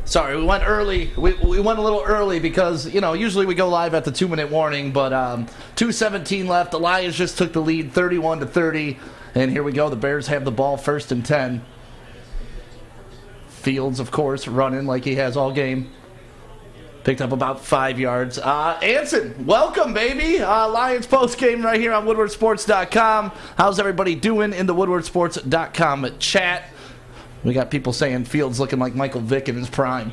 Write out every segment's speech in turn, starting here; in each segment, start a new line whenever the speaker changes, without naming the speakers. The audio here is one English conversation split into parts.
Sorry, we went early. We went a little early because, usually we go live at the 2-minute warning, but 2:17 left. The Lions just took the lead 31-30, and here we go. The Bears have the ball 1st and 10. Fields, of course, running like he has all game. Picked up about 5 yards. Anson, welcome, baby. Lions postgame right here on woodwardsports.com. How's everybody doing in the woodwardsports.com chat? We got people saying Fields looking like Michael Vick in his prime.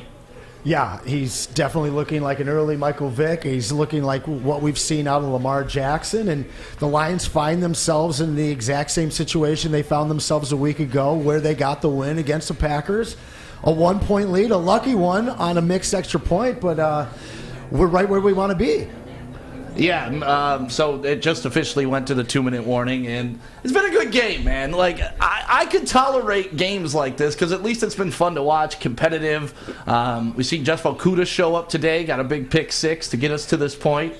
Yeah, he's definitely looking like an early Michael Vick. He's looking like what we've seen out of Lamar Jackson. And the Lions find themselves in the exact same situation they found themselves a week ago where they got the win against the Packers. A 1-point lead, a lucky one on a mixed extra point, but we're right where we want to be.
Yeah, so it just officially went to the 2-minute warning, and it's been a good game, man. Like, I could tolerate games like this because at least it's been fun to watch, competitive. We see Jeff Okudah show up today, got a big pick 6 to get us to this point.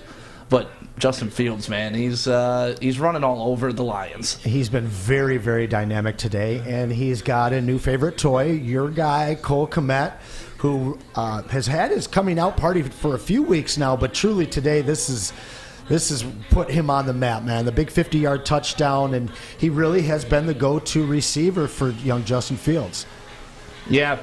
But Justin Fields, man, he's running all over the Lions. He's
been very, very dynamic today, and he's got a new favorite toy, your guy, Cole Kmet, who has had his coming out party for a few weeks now, but truly today this is put him on the map, man. The big 50-yard touchdown, and he really has been the go-to receiver for young Justin Fields.
Yeah,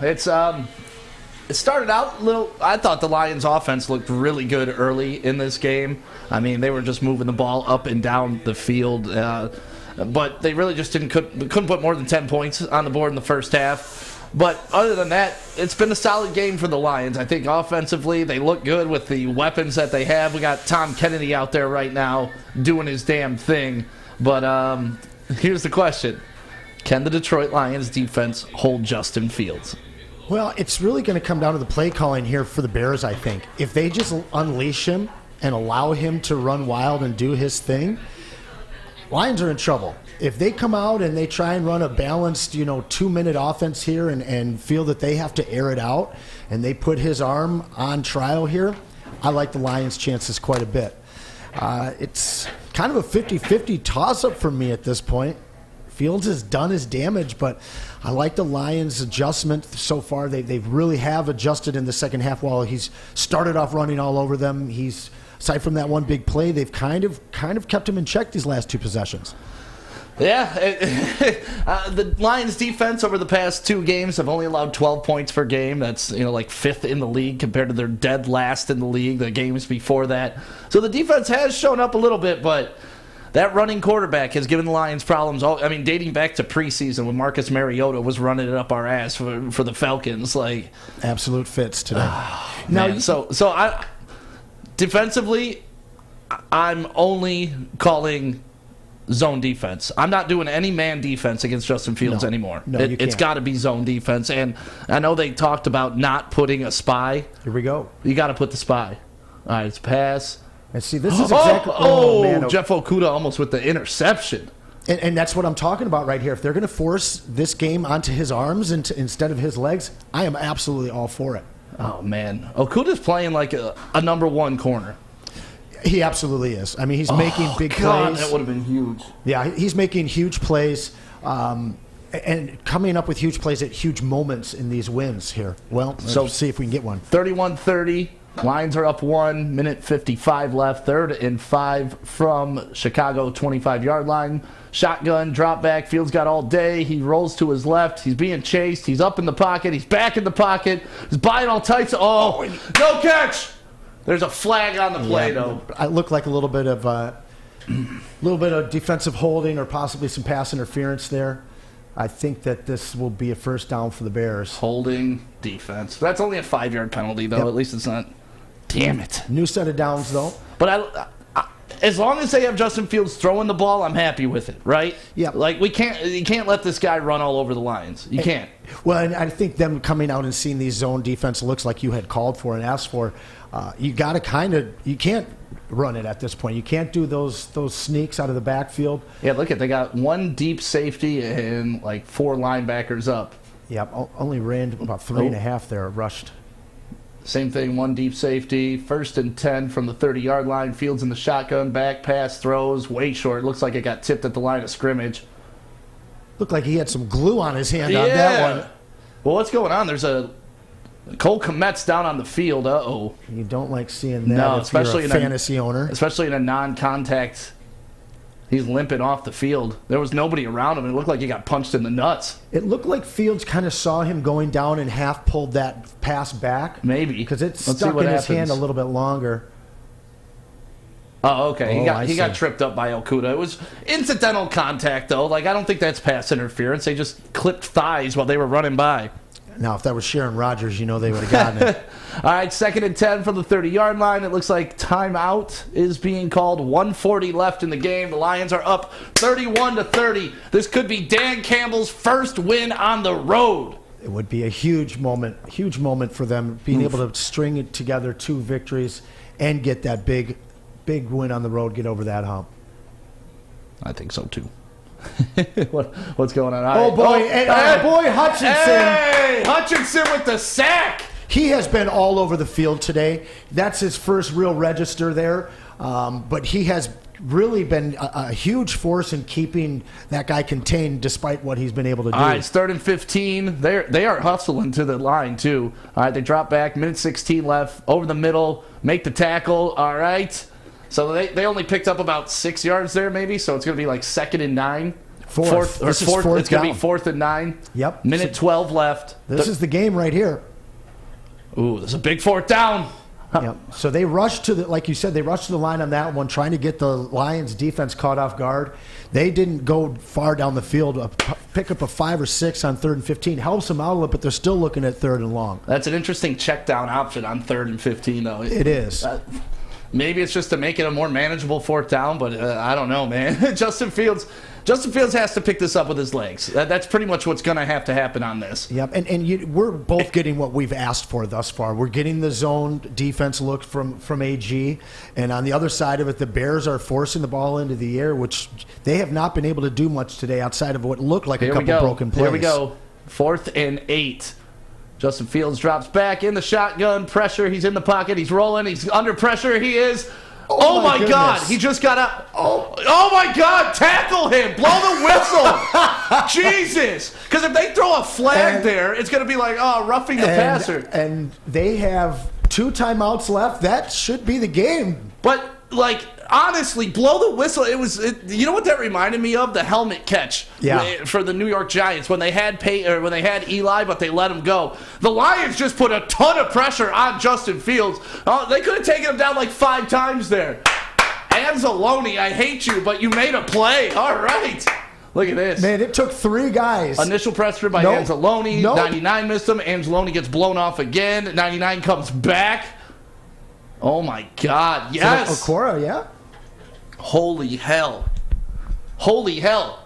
it started out a little. I thought the Lions' offense looked really good early in this game. I mean, they were just moving the ball up and down the field, but they really just couldn't put more than 10 points on the board in the first half. But other than that, it's been a solid game for the Lions. I think offensively, they look good with the weapons that they have. We got Tom Kennedy out there right now doing his damn thing. But here's the question. Can the Detroit Lions defense hold Justin Fields?
Well, it's really going to come down to the play calling here for the Bears, I think. If they just unleash him and allow him to run wild and do his thing, Lions are in trouble. If they come out and they try and run a balanced, 2-minute offense here and feel that they have to air it out and they put his arm on trial here, I like the Lions' chances quite a bit. It's kind of a 50-50 toss-up for me at this point. Fields has done his damage, but I like the Lions' adjustment so far. They really have adjusted in the second half while he's started off running all over them. He's, aside from that one big play, they've kind of kept him in check these last 2 possessions.
Yeah, the Lions' defense over the past 2 games have only allowed 12 points per game. That's like 5th in the league compared to their dead last in the league, the games before that. So the defense has shown up a little bit, but that running quarterback has given the Lions problems. Dating back to preseason when Marcus Mariota was running it up our ass for the Falcons, like
absolute fits today.
Now, defensively, I'm only calling zone defense. I'm not doing any man defense against Justin Fields anymore.
No,
it's got to be zone defense. And I know they talked about not putting a spy.
Here we go.
You got to put the spy. All right, it's pass.
And see, this is exactly... man.
Jeff Okudah almost with the interception.
And that's what I'm talking about right here. If they're going to force this game onto his arms instead of his legs, I am absolutely all for it.
Oh, man. Okudah's playing like a number 1 corner.
He absolutely is. I mean, he's making big plays.
That would have been huge.
Yeah, he's making huge plays and coming up with huge plays at huge moments in these wins here. Well, so see if we can get one.
31-30. Lions are up 1, minute 55 left. 3rd and 5 from Chicago 25-yard line. Shotgun, drop back. Fields got all day. He rolls to his left. He's being chased. He's up in the pocket. He's back in the pocket. He's buying all types. No catch! There's a flag on the play, though.
It looked like a little bit of defensive holding or possibly some pass interference there. I think that this will be a first down for the Bears.
Holding defense. That's only a 5-yard penalty, though. Yep. At least it's not. Damn it.
New set of downs, though.
But as long as they have Justin Fields throwing the ball, I'm happy with it, right?
Yeah.
Like, you can't let this guy run all over the Lions. You can't.
Well, and I think them coming out and seeing these zone defense looks like you had called for and asked for, you got to you can't run it at this point. You can't do those sneaks out of the backfield.
Yeah, look they got 1 deep safety and like 4 linebackers up.
Yeah, only ran about 3.5 there, rushed.
Same thing, 1 deep safety. 1st and 10 from the 30-yard line. Fields in the shotgun, back pass, throws, way short. Looks like it got tipped at the line of scrimmage.
Looked like he had some glue on his hand on that one.
Well, what's going on? There's a Cole Kmet's down on the field. Uh-oh.
You don't like seeing that
No,
if
especially
you're a
in
fantasy owner.
Especially in a non-contact. He's limping off the field. There was nobody around him. It looked like he got punched in the nuts.
It looked like Fields kind of saw him going down and half pulled that pass back.
Maybe.
Because it stuck in his hand a little bit longer.
Oh, okay. He got tripped up by Okudah. It was incidental contact, though. Like, I don't think that's pass interference. They just clipped thighs while they were running by.
Now, if that was Sharon Rodgers, they would have gotten it.
All right, 2nd and 10 from the 30-yard line. It looks like timeout is being called. 1:40 left in the game. The Lions are up 31-30. This could be Dan Campbell's first win on the road.
It would be a huge moment for them, being able to string it together 2 victories and get that big win on the road, get over that hump.
I think so, too. What's going on?
Oh, boy. Boy, Hutchinson.
Hey, Hutchinson with the sack.
He has been all over the field today. That's his first real register there. But he has really been a huge force in keeping that guy contained despite what he's been able to do.
All right, it's 3rd and 15. They are hustling to the line, too. All right, they drop back. Minute 16 left. Over the middle. Make the tackle. All right. So they only picked up about 6 yards there, maybe. So it's going to be like 2nd and 9. Fourth. It's going to be 4th and 9.
Yep.
Minute 12 left.
This is the game right here.
Ooh, there's a big 4th down.
Yep. So they rushed to like you said, they rushed to the line on that one, trying to get the Lions defense caught off guard. They didn't go far down the field. Pick up a 5 or 6 on 3rd and 15 helps them out a little, but they're still looking at 3rd and long.
That's an interesting check down option on 3rd and 15, though.
It is.
Maybe it's just to make it a more manageable 4th down, but I don't know, man. Justin Fields has to pick this up with his legs. That's pretty much what's going to happen on this.
Yep, and we're both getting what we've asked for thus far. We're getting the zone defense look from AG, and on the other side of it, the Bears are forcing the ball into the air, which they have not been able to do much today outside of what looked like a couple broken plays.
Here we go. 4th and 8. Justin Fields drops back in the shotgun. Pressure. He's in the pocket. He's rolling. He's under pressure. He is. Oh my God. He just got out. Oh my God. Tackle him. Blow the whistle. Jesus. Because if they throw a flag there, it's going to be like, roughing the passer.
And they have 2 timeouts left. That should be the game.
But, honestly, blow the whistle. You know what that reminded me of? The helmet catch for the New York Giants when they had when they had Eli, but they let him go. The Lions just put a ton of pressure on Justin Fields. They could have taken him down 5 times there. Anzalone, I hate you, but you made a play. All right. Look at this.
Man, it took 3 guys.
Initial pressure by Anzalone. 99 missed him. Anzalone gets blown off again. 99 comes back. Oh, my God. Yes.
Okora, yeah.
Holy hell. Holy hell.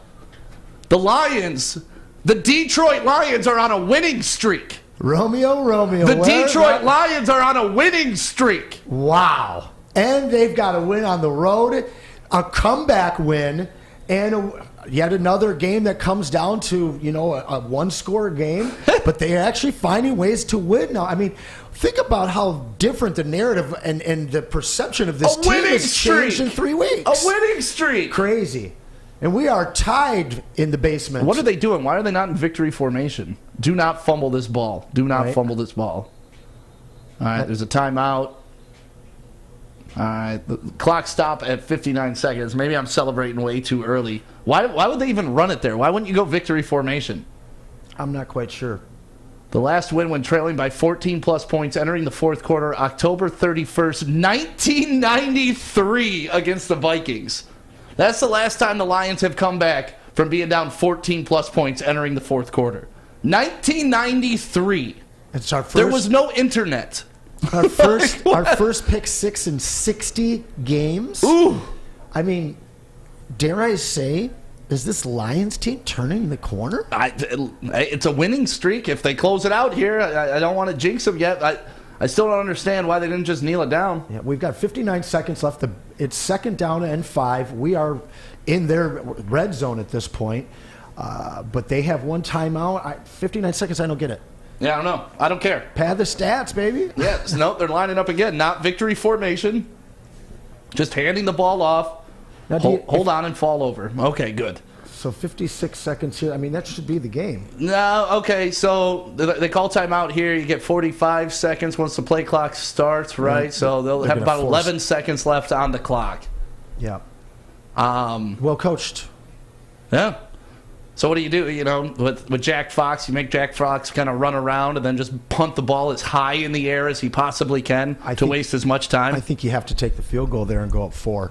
The Detroit Lions are on a winning streak.
Romeo.
The Detroit Lions are on a winning streak.
Wow. And they've got a win on the road, a comeback win, and yet another game that comes down to, a 1-score game. But they're actually finding ways to win now. I mean, think about how different the narrative and the perception of this team has changed in 3 weeks.
A winning streak.
Crazy. And we are tied in the basement.
What are they doing? Why are they not in victory formation? Do not fumble this ball. Do not fumble this ball. All right, there's a timeout. All right, the clock stop at 59 seconds. Maybe I'm celebrating way too early. Why would they even run it there? Why wouldn't you go victory formation?
I'm not quite sure.
The last win when trailing by 14-plus points entering the 4th quarter, October 31st, 1993 against the Vikings. That's the last time the Lions have come back from being down 14-plus points entering the 4th quarter. 1993.
It's our first.
There was no internet.
Our first pick 6 in 60 games.
Ooh.
I mean, dare I say, is this Lions team turning the corner?
It's a winning streak. If they close it out here, I don't want to jinx them yet. I still don't understand why they didn't just kneel it down.
Yeah, we've got 59 seconds left. It's 2nd down and 5. We are in their red zone at this point. But they have 1 timeout. 59 seconds, I don't get it.
Yeah, I don't know. I don't care.
Pad the stats, baby.
Yeah, nope, they're lining up again. Not victory formation. Just handing the ball off. Now, hold on and fall over. Okay, good.
So 56 seconds here. I mean, that should be the game.
No, okay, so they call timeout here. You get 45 seconds once the play clock starts, right? So they'll have about 11 seconds left on the clock.
Yeah. Well coached.
Yeah. So what do? With Jack Fox, you make Jack Fox kind of run around and then just punt the ball as high in the air as he possibly can to waste as much time.
I think you have to take the field goal there and go up 4.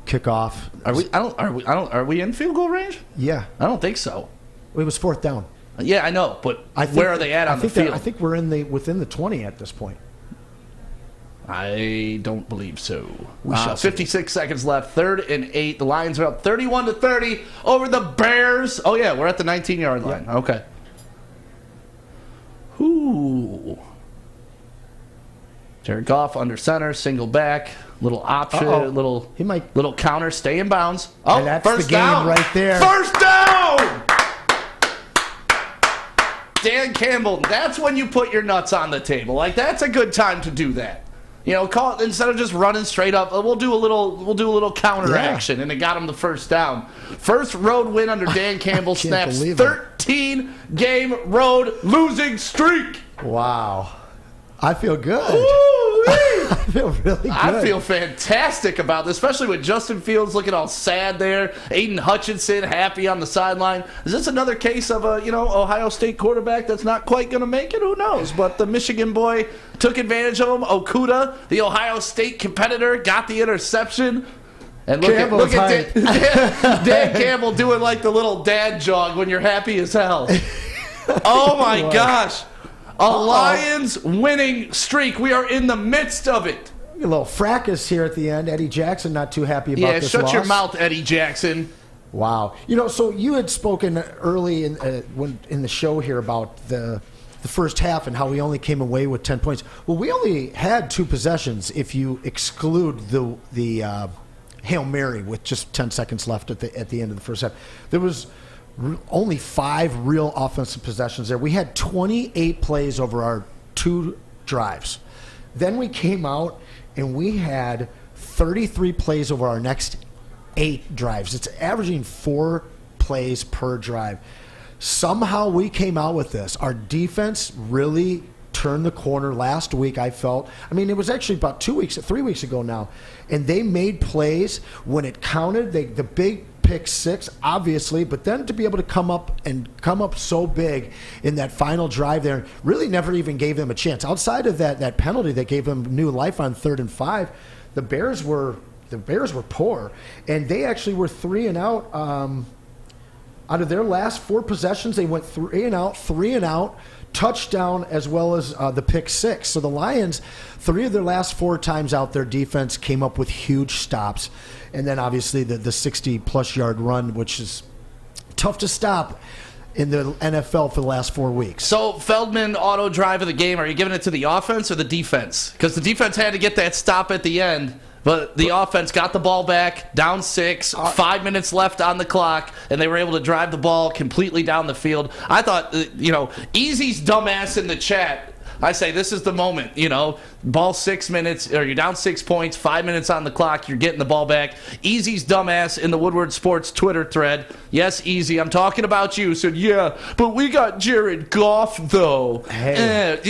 Kickoff.
Are we in field goal range?
Yeah.
I don't think so.
It was 4th down.
Yeah, I know, but where are they at on the field?
I think we're within the 20 at this point.
I don't believe so.
56
seconds left, 3rd and 8. The Lions are up 31-30 over the Bears. Oh yeah, we're at the 19-yard line. Yeah. Okay. Ooh. Jared Goff under center, single back, little option, little counter, stay in bounds. Oh,
and that's
first
the game
down
right there.
First down! Dan Campbell, that's when you put your nuts on the table. Like, that's a good time to do that. Call it, instead of just running straight up, we'll do a little counter action, and it got him the first down. First road win under Dan Campbell. Snaps 13-game road losing streak.
Wow. I feel good. I feel really good.
I feel fantastic about this, especially with Justin Fields looking all sad there. Aiden Hutchinson happy on the sideline. Is this another case of a Ohio State quarterback that's not quite going to make it? Who knows? But the Michigan boy took advantage of him. Okuda, the Ohio State competitor, got the interception. And look at Dan Campbell doing like the little dad jog when you're happy as hell. Oh my gosh. Lions winning streak. We are in the midst of it.
A little fracas here at the end. Eddie Jackson not too happy about this loss.
Yeah, shut your mouth, Eddie Jackson.
Wow. So you had spoken early in the show here about the first half and how we only came away with 10 points. Well, we only had 2 possessions if you exclude the Hail Mary with just 10 seconds left at the end of the first half. There was only 5 real offensive possessions there. We had 28 plays over our 2 drives. Then we came out and we had 33 plays over our next 8 drives. It's averaging 4 plays per drive. Somehow we came out with this. Our defense really turned the corner last week, I felt. I mean, it was actually about 3 weeks ago now. And they made plays when it counted. The big pick 6, obviously, but then to be able to come up so big in that final drive there, really never even gave them a chance. Outside of that penalty that gave them new life on 3rd and 5, the Bears were poor, and they actually were 3 and out. Out of their last 4 possessions, they went 3 and out, touchdown as well as the pick 6. So the Lions, 3 of their last 4 times out, their defense came up with huge stops. And then obviously the 60-plus yard run, which is tough to stop in the NFL for the last 4 weeks.
So Feldman auto drive of the game, are you giving it to the offense or the defense? Because the defense had to get that stop at the end. But the offense got the ball back, down 6, 5 minutes left on the clock, and they were able to drive the ball completely down the field. I thought, Easy's dumbass in the chat, I say this is the moment, ball 6 minutes, or you're down 6 points, 5 minutes on the clock, you're getting the ball back. Easy's dumbass in the Woodward Sports Twitter thread, yes, Easy, I'm talking about you, said, yeah, but we got Jared Goff, though.
Hey.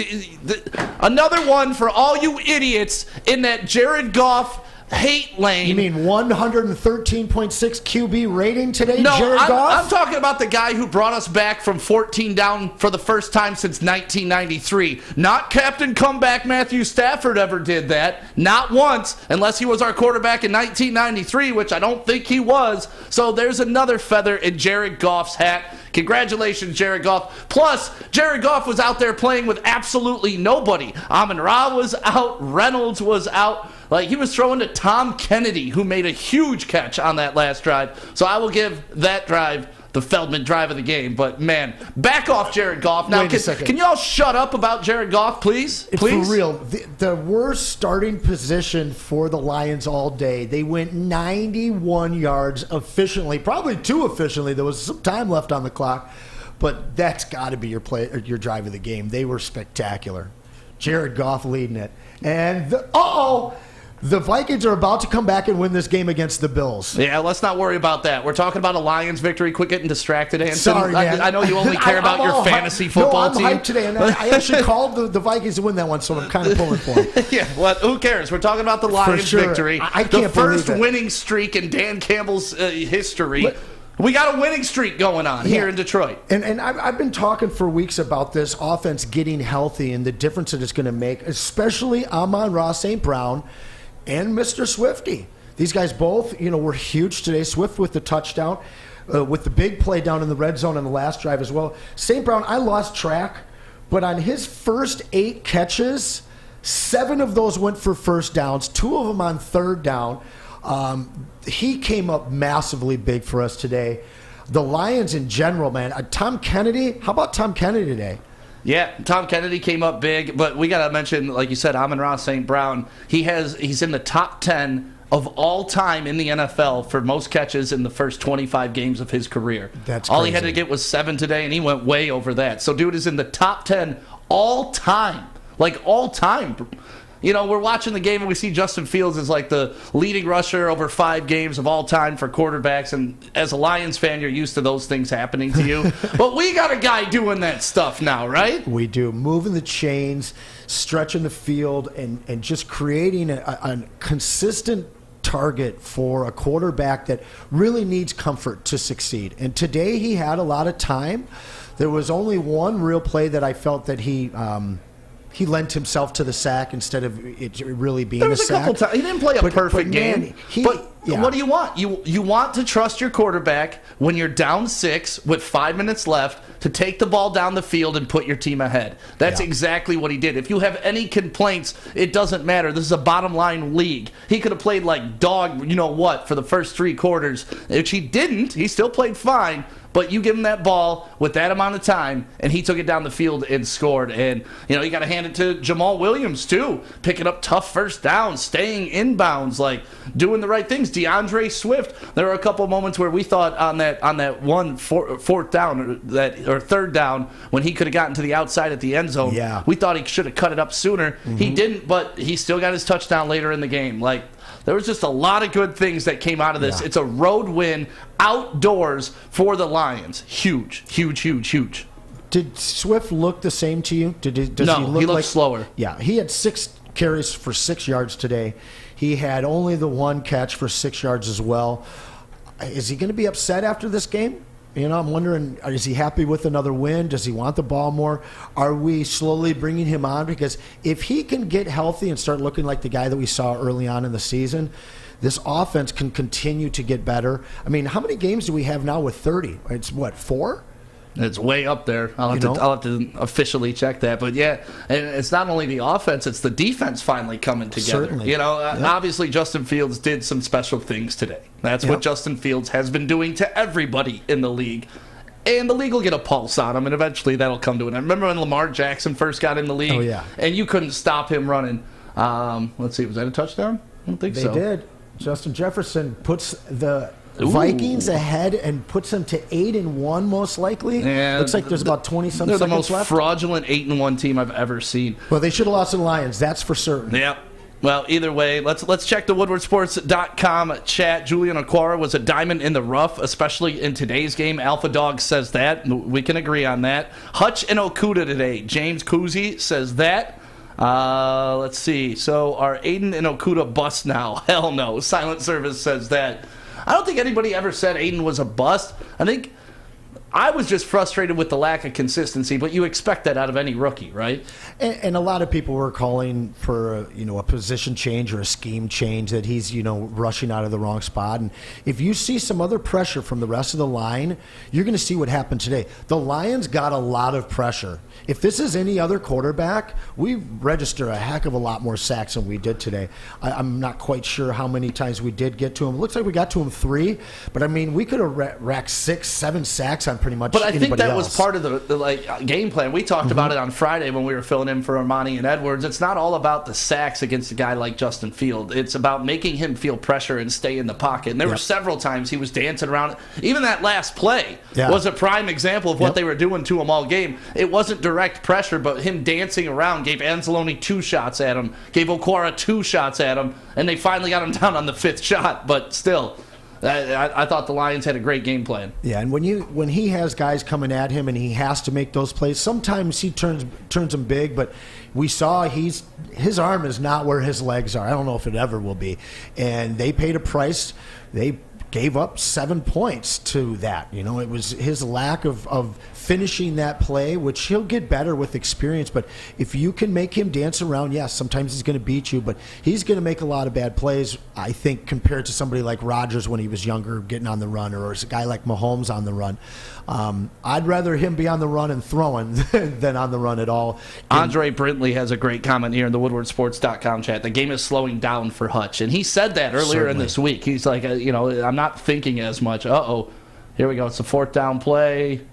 Another one for all you idiots in that Jared Goff hate lane.
You mean 113.6 QB rating today,
no,
Jared Goff?
I'm talking about the guy who brought us back from 14 down for the first time since 1993. Not Captain Comeback Matthew Stafford ever did that. Not once, unless he was our quarterback in 1993, which I don't think he was. So there's another feather in Jared Goff's hat. Congratulations, Jared Goff. Plus, Jared Goff was out there playing with absolutely nobody. Amon-Ra was out. Reynolds was out. Like, he was throwing to Tom Kennedy, who made a huge catch on that last drive. So I will give that drive the Feldman drive of the game. But, man, back off Jared Goff. Now, can you all shut up about Jared Goff, please? Please?
For real, the worst starting position for the Lions all day. They went 91 yards efficiently, probably too efficiently. There was some time left on the clock. But that's got to be your drive of the game. They were spectacular. Jared Goff leading it. And, The Vikings are about to come back and win this game against the Bills.
Yeah, let's not worry about that. We're talking about a Lions victory. Quit getting distracted, Anson.
Sorry, man.
I know you only care about your fantasy football team.
I'm hyped today, and I actually called the Vikings to win that one, so I'm kind of pulling for them.
Yeah, well, who cares? We're talking about the Lions victory.
I can't
the first
believe it.
winning streak in Dan Campbell's history. We got a winning streak going on here in Detroit.
And I've been talking for weeks about this offense getting healthy and the difference that it's going to make, especially Amon-Ra St. Brown and Mr. Swifty. These guys both, were huge today. Swift with the touchdown, with the big play down in the red zone on the last drive as well. St. Brown, I lost track, but on his first 8 catches, 7 of those went for first downs, 2 of them on third down. He came up massively big for us today. The Lions in general, man. Tom Kennedy, how about Tom Kennedy today?
Yeah, Tom Kennedy came up big, but we got to mention, like you said, Amon-Ra St. Brown. He's in the top 10 of all time in the NFL for most catches in the first 25 games of his career.
That's
all
crazy.
He had to get was 7 today, and he went way over that. So, dude is in the top 10 all time. Like, all time. We're watching the game and we see Justin Fields as like the leading rusher over 5 games of all time for quarterbacks. And as a Lions fan, you're used to those things happening to you. But we got a guy doing that stuff now, right?
We do. Moving the chains, stretching the field, and just creating a consistent target for a quarterback that really needs comfort to succeed. And today he had a lot of time. There was only one real play that I felt that he lent himself to the sack instead of it really being
there was
a sack.
Couple times. He didn't play a perfect game.
But
what do you want? You want to trust your quarterback when you're down 6 with 5 minutes left to take the ball down the field and put your team ahead. That's exactly what he did. If you have any complaints, it doesn't matter. This is a bottom line league. He could have played like dog, for the first 3 quarters, which he didn't. He still played fine. But you give him that ball with that amount of time, and he took it down the field and scored. And, you got to hand it to Jamal Williams, too, picking up tough first downs, staying inbounds, like doing the right things. DeAndre Swift, there were a couple of moments where we thought on that one fourth down or third down when he could have gotten to the outside at the end zone.
Yeah.
We thought he should have cut it up sooner. Mm-hmm. He didn't, but he still got his touchdown later in the game. Like, there was just a lot of good things that came out of this. Yeah. It's a road win outdoors for the Lions. Huge, huge, huge, huge.
Did Swift look the same to you?
He looked slower.
Yeah, he had 6 carries for 6 yards today. He had only the 1 catch for 6 yards as well. Is he going to be upset after this game? I'm wondering, is he happy with another win? Does he want the ball more? Are we slowly bringing him on? Because if he can get healthy and start looking like the guy that we saw early on in the season, this offense can continue to get better. I mean, how many games do we have now with 30? It's, 4?
It's way up there. I'll have to officially check that. But, yeah, and it's not only the offense, it's the defense finally coming together.
Certainly.
Obviously Justin Fields did some special things today. That's what Justin Fields has been doing to everybody in the league. And the league will get a pulse on him, and eventually that'll come to an end. Remember when Lamar Jackson first got in the league?
Oh, yeah.
And you couldn't stop him running. Let's see, was that a touchdown? I don't think so.
They did. Justin Jefferson puts the Vikings ahead and puts them to 8-1 most likely.
Yeah,
looks like there's about 20-some seconds left.
They're the most fraudulent 8-1 team I've ever seen.
Well, they should have lost to the Lions. That's for certain.
Yeah. Well, either way, let's check the WoodwardSports.com chat. Julian Okwara was a diamond in the rough, especially in today's game. Alpha Dog says that. We can agree on that. Hutch and Okuda today. James Kuzi says that. Let's see. So are Aiden and Okuda bust now? Hell no. Silent Service says that. I don't think anybody ever said Aiden was a bust. I think I was just frustrated with the lack of consistency, but you expect that out of any rookie, right?
And a lot of people were calling for a position change or a scheme change, that he's rushing out of the wrong spot. And if you see some other pressure from the rest of the line, you're going to see what happened today. The Lions got a lot of pressure. If this is any other quarterback, we register a heck of a lot more sacks than we did today. I'm not quite sure how many times we did get to him. It looks like we got to him 3, but I mean, we could have racked 6, 7 sacks on on pretty much
But I
anybody
think that
else.
was part of the game plan. We talked about it on Friday when we were filling in for Ermanni and Edwards. It's not all about the sacks against a guy like Justin Field. It's about making him feel pressure and stay in the pocket. And there were several times he was dancing around. Even that last play was a prime example of what they were doing to him all game. It wasn't direct pressure, but him dancing around gave Anzalone 2 shots at him, gave Okwara 2 shots at him, and they finally got him down on the 5th shot. But still, I thought the Lions had a great game plan.
Yeah, and when he has guys coming at him and he has to make those plays, sometimes he turns them big, but we saw his arm is not where his legs are. I don't know if it ever will be. And they paid a price. They gave up 7 points to that. You know, it was his lack of finishing that play, which he'll get better with experience. But if you can make him dance around, yes, sometimes he's going to beat you, but he's going to make a lot of bad plays, I think, compared to somebody like Rodgers when he was younger getting on the run, or a guy like Mahomes on the run. I'd rather him be on the run and throwing than on the run at all.
Andre Brintley has a great comment here in the WoodwardSports.com chat. The game is slowing down for Hutch. And he said that earlier in this week. He's like, I'm not thinking as much. Here we go. It's a 4th down play.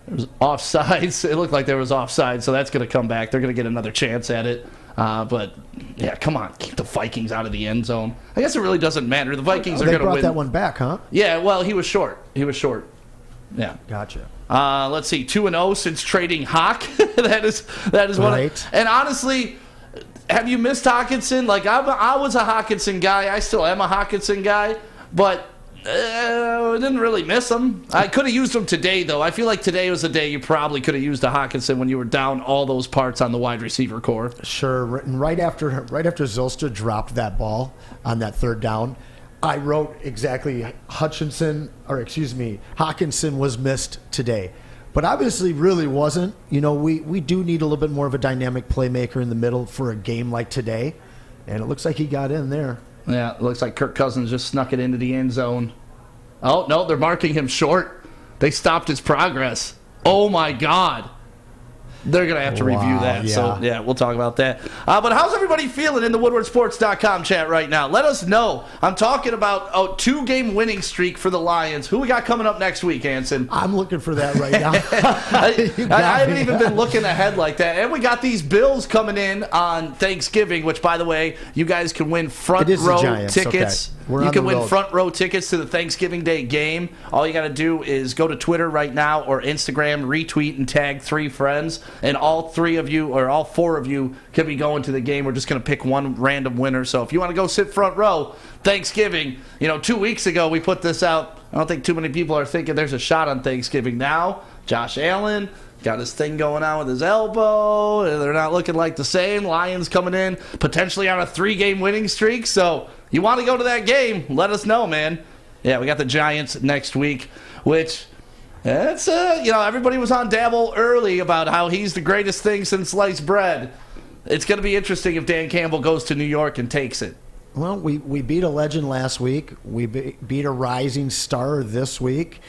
There was offsides. It looked like there was offsides, so that's going to come back. They're going to get another chance at it. But, yeah, come on. Keep the Vikings out of the end zone. I guess it really doesn't matter. The Vikings are going to win.
They brought that one back, huh?
Yeah, well, he was short. Yeah.
Gotcha.
Let's see, 2-0 since trading Hawk. that is one.
Right.
And honestly, have you missed Hawkinson? Like I was a Hawkinson guy. I still am a Hawkinson guy, but I didn't really miss him. I could have used him today, though. I feel like today was a day you probably could have used a Hawkinson when you were down all those parts on the wide receiver core.
Sure. And right after Zylstra dropped that ball on that 3rd down, I wrote exactly Hawkinson was missed today. But obviously really wasn't. You know, we do need a little bit more of a dynamic playmaker in the middle for a game like today. And it looks like he got in there.
Yeah, it looks like Kirk Cousins just snuck it into the end zone. Oh, no, they're marking him short. They stopped his progress. Oh, my God. They're going to have to review that.
Yeah.
So, yeah, we'll talk about that. But how's everybody feeling in the WoodwardSports.com chat right now? Let us know. I'm talking about a 2-game winning streak for the Lions. Who we got coming up next week, Anson?
I'm looking for that right now.
I haven't even been looking ahead like that. And we got these Bills coming in on Thanksgiving, which, by the way, you guys can win front row tickets.
Okay.
You can win front row tickets to the Thanksgiving Day game. All you got to do is go to Twitter right now or Instagram, retweet and tag 3 friends, and all 3 of you or all 4 of you can be going to the game. We're just going to pick one random winner. So if you want to go sit front row Thanksgiving, 2 weeks ago we put this out. I don't think too many people are thinking there's a shot on Thanksgiving. Now, Josh Allen got his thing going on with his elbow. They're not looking like the same. Lions coming in potentially on a 3-game winning streak. So you want to go to that game, let us know, man. Yeah, we got the Giants next week, which it's everybody was on Dabble early about how he's the greatest thing since sliced bread. It's going to be interesting if Dan Campbell goes to New York and takes it.
Well, we beat a legend last week. We beat a rising star this week.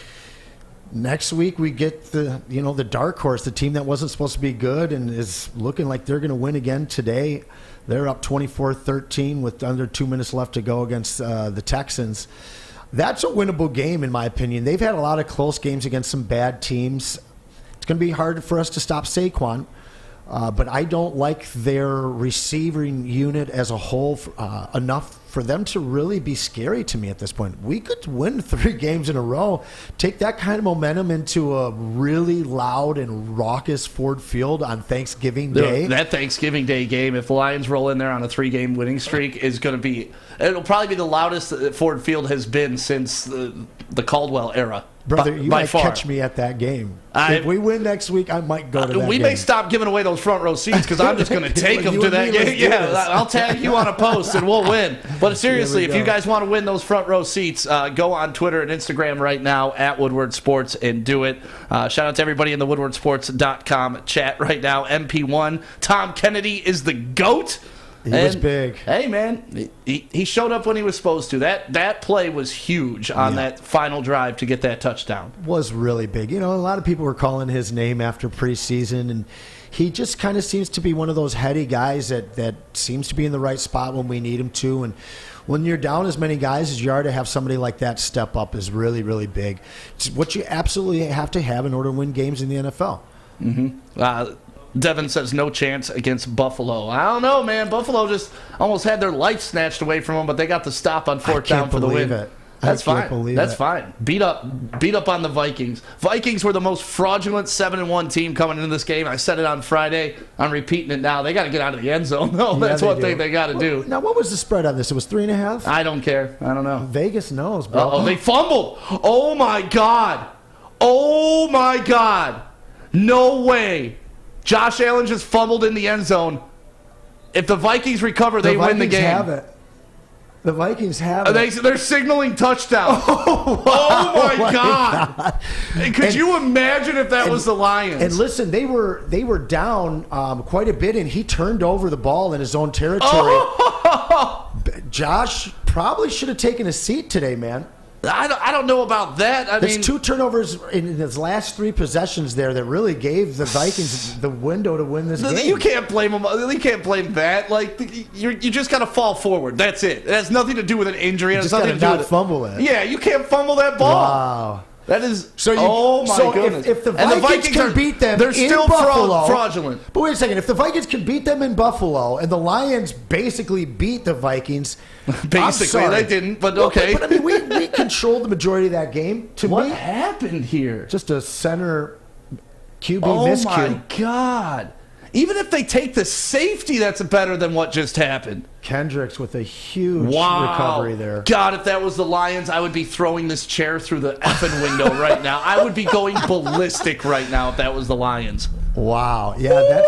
Next week we get the dark horse, the team that wasn't supposed to be good and is looking like they're going to win again today. They're up 24-13 with under 2 minutes left to go against the Texans. That's a winnable game in my opinion. They've had a lot of close games against some bad teams. It's going to be hard for us to stop Saquon. But I don't like their receiving unit as a whole enough for them to really be scary to me at this point. We could win 3 games in a row, take that kind of momentum into a really loud and raucous Ford Field on Thanksgiving Day.
That Thanksgiving Day game, if the Lions roll in there on a 3-game winning streak, is going to be – it'll probably be the loudest that Ford Field has been since the Caldwell era.
Brother, you might
far.
catch me at that game. If we win next week, I might go to that game.
We may stop giving away those front row seats because I'm just going to take them to that game. Yeah, I'll tag you on a post and we'll win. But seriously, if you guys want to win those front row seats, go on Twitter and Instagram right now at Woodward Sports and do it. Shout out to everybody in the WoodwardSports.com chat right now. MP1, Tom Kennedy is the GOAT.
He was big.
Hey, man, he showed up when he was supposed to. That play was huge on that final drive to get that touchdown.
Was really big. A lot of people were calling his name after preseason, and he just kind of seems to be one of those heady guys that seems to be in the right spot when we need him to. And when you're down as many guys as you are, to have somebody like that step up is really, really big. It's what you absolutely have to have in order to win games in the NFL.
Mm-hmm. Devin says no chance against Buffalo. I don't know, man. Buffalo just almost had their life snatched away from them, but they got the stop on fourth down for the win. That's fine. That's fine. Beat up on the Vikings. Vikings were the most fraudulent 7-1 team coming into this game. I said it on Friday. I'm repeating it now. They got to get out of the end zone. No, that's one thing they got to do.
Now, what was the spread on this? It was 3.5.
I don't care. I don't know.
Vegas knows, bro.
Oh, they fumbled. Oh my God. No way. Josh Allen just fumbled in the end zone. If the Vikings recover, they win the game.
The Vikings have it.
They're signaling touchdown. Oh my God. Could you imagine if that was the Lions?
And listen, they were down quite a bit, and he turned over the ball in his own territory. Josh probably should have taken a seat today, man.
I don't know about that.
There's 2 turnovers in his last 3 possessions there that really gave the Vikings the window to win this game.
You can't blame them. You can't blame that. Like you just got to fall forward. That's it. It has nothing to do with an injury. It has nothing to do with
fumble it.
Yeah, you can't fumble that ball.
Wow.
That is oh my goodness.
If the Vikings can beat them,
they're
in
still
Buffalo,
fraudulent.
But wait a second. If the Vikings can beat them in Buffalo, and the Lions basically beat the Vikings,
basically they didn't. But okay.
But I mean, we controlled the majority of that game.
What happened here?
Just a center QB
Oh
miscue.
my God. Even if they take the safety, that's better than what just happened.
Kendricks with a huge recovery there.
God, if that was the Lions, I would be throwing this chair through the effing window right now. I would be going ballistic right now if that was the Lions.
Wow. Yeah,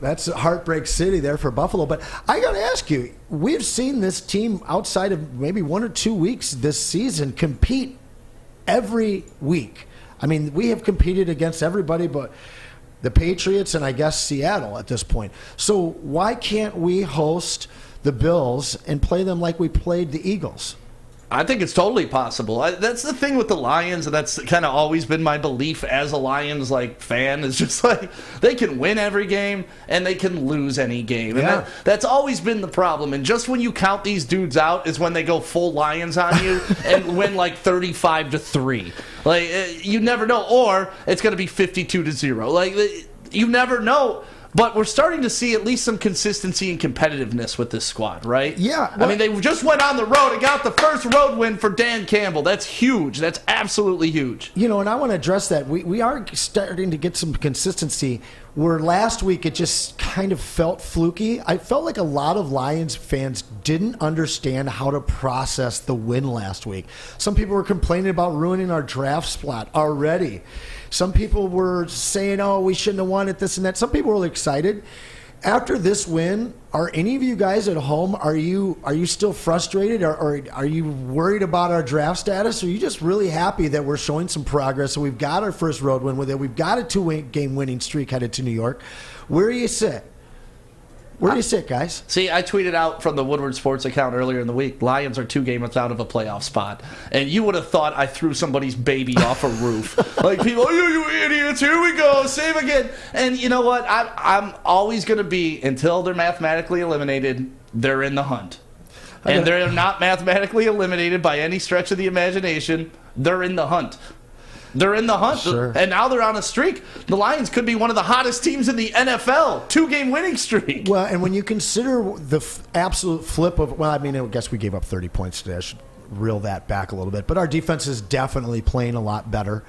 that's Heartbreak City there for Buffalo. But I got to ask you, we've seen this team outside of maybe 1 or 2 weeks this season compete every week. I mean, we have competed against everybody but the Patriots and I guess Seattle at this point. So why can't we host the Bills and play them like we played the Eagles?
I think it's totally possible. That's the thing with the Lions, and that's kind of always been my belief as a Lions fan. Is just like they can win every game and they can lose any game, and that's always been the problem. And just when you count these dudes out is when they go full Lions on you and win like 35-3. Like you never know, or it's going to be 52-0. Like you never know. But we're starting to see at least some consistency and competitiveness with this squad, right?
Yeah.
I mean, they just went on the road and got the first road win for Dan Campbell. That's huge. That's absolutely huge.
And I want to address that. We are starting to get some consistency where last week it just kind of felt fluky. I felt like a lot of Lions fans didn't understand how to process the win last week. Some people were complaining about ruining our draft spot already. Some people were saying, oh, we shouldn't have won it, this and that. Some people were excited. After this win, are any of you guys at home, are you still frustrated or are you worried about our draft status? Or are you just really happy that we're showing some progress and we've got our first road win with it? We've got a 2-game winning streak headed to New York. Where do you sit? Where do you sit, guys?
See, I tweeted out from the Woodward Sports account earlier in the week, Lions are 2 games out of a playoff spot. And you would have thought I threw somebody's baby off a roof. Like, people, you idiots, here we go, save again. And you know what? I'm always going to be, until they're mathematically eliminated, they're in the hunt. And they're not mathematically eliminated by any stretch of the imagination. They're in the hunt. They're in the hunt,
sure. And
now they're on a streak. The Lions could be one of the hottest teams in the NFL. 2-game winning streak.
Well, and when you consider the absolute flip of, I guess we gave up 30 points today. I should reel that back a little bit. But our defense is definitely playing a lot better.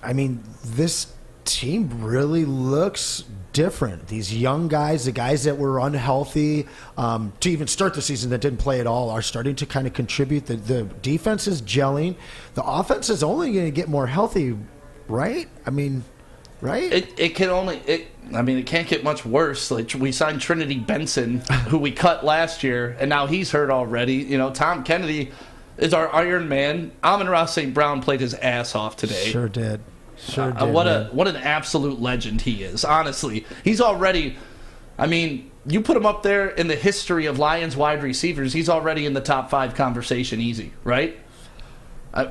This team really looks different. These young guys, the guys that were unhealthy to even start the season that didn't play at all, are starting to kind of contribute. The defense is gelling. The offense is only going to get more healthy, right? Right?
It can't get much worse. Like, we signed Trinity Benson, who we cut last year, and now he's hurt already. Tom Kennedy is our Iron Man. Amon-Ra St. Brown played his ass off today.
Sure did.
What an absolute legend he is. Honestly, he's already I mean, you put him up there in the history of Lions wide receivers, he's already in the top 5 conversation easy, right?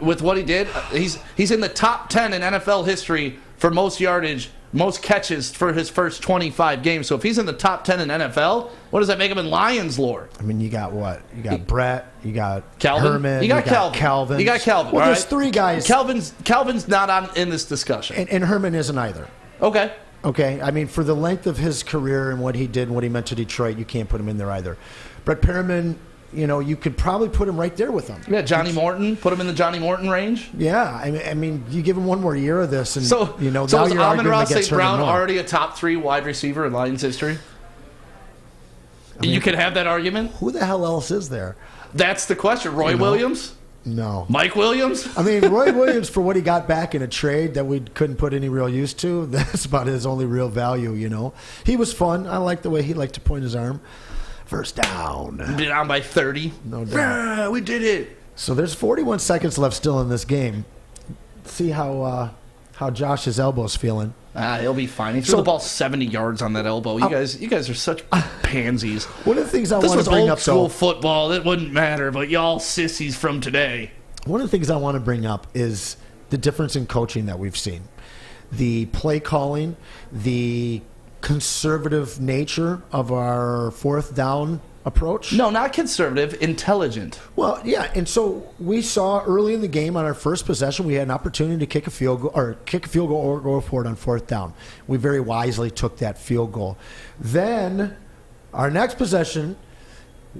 With what he did, he's in the top 10 in NFL history for most yardage, most catches for his first 25 games. So if he's in the top 10 in NFL, what does that make him in Lions lore?
I mean, you got what? You got Brett, you got
Herman,
Calvin.
You got Calvin.
Well, there's
right?
3 guys.
Calvin's not in this discussion.
And Herman isn't either. Okay. I mean, for the length of his career and what he did and what he meant to Detroit, you can't put him in there either. Brett Perriman, you could probably put him right there with him.
Yeah, Johnny Morton. Put him in the Johnny Morton range.
Yeah, I mean, you give him one more year of this, and
so
now
is
you're
Amon-Ra St. Brown
Moore.
already a top 3 wide receiver in Lions history? I mean, you could have that argument.
Who the hell else is there?
That's the question. Roy Williams?
No.
Mike Williams?
I mean, Roy Williams, for what he got back in a trade that we couldn't put any real use to, that's about his only real value, He was fun. I liked the way he liked to point his arm. First down.
Down by 30.
No doubt.
We did it.
So there's 41 seconds left still in this game. See how Josh's elbow's feeling.
He'll be fine. He threw the ball 70 yards on that elbow. You guys are such pansies.
One of the things I want to
This
bring
was
up,
old school football. It wouldn't matter, but y'all sissies from today.
One of the things I want to bring up is the difference in coaching that we've seen. The play calling, the conservative nature of our 4th down approach.
No, not conservative, intelligent.
Well, yeah, and so we saw early in the game on our first possession, we had an opportunity to kick a field goal or go for it on 4th down. We very wisely took that field goal. Then our next possession,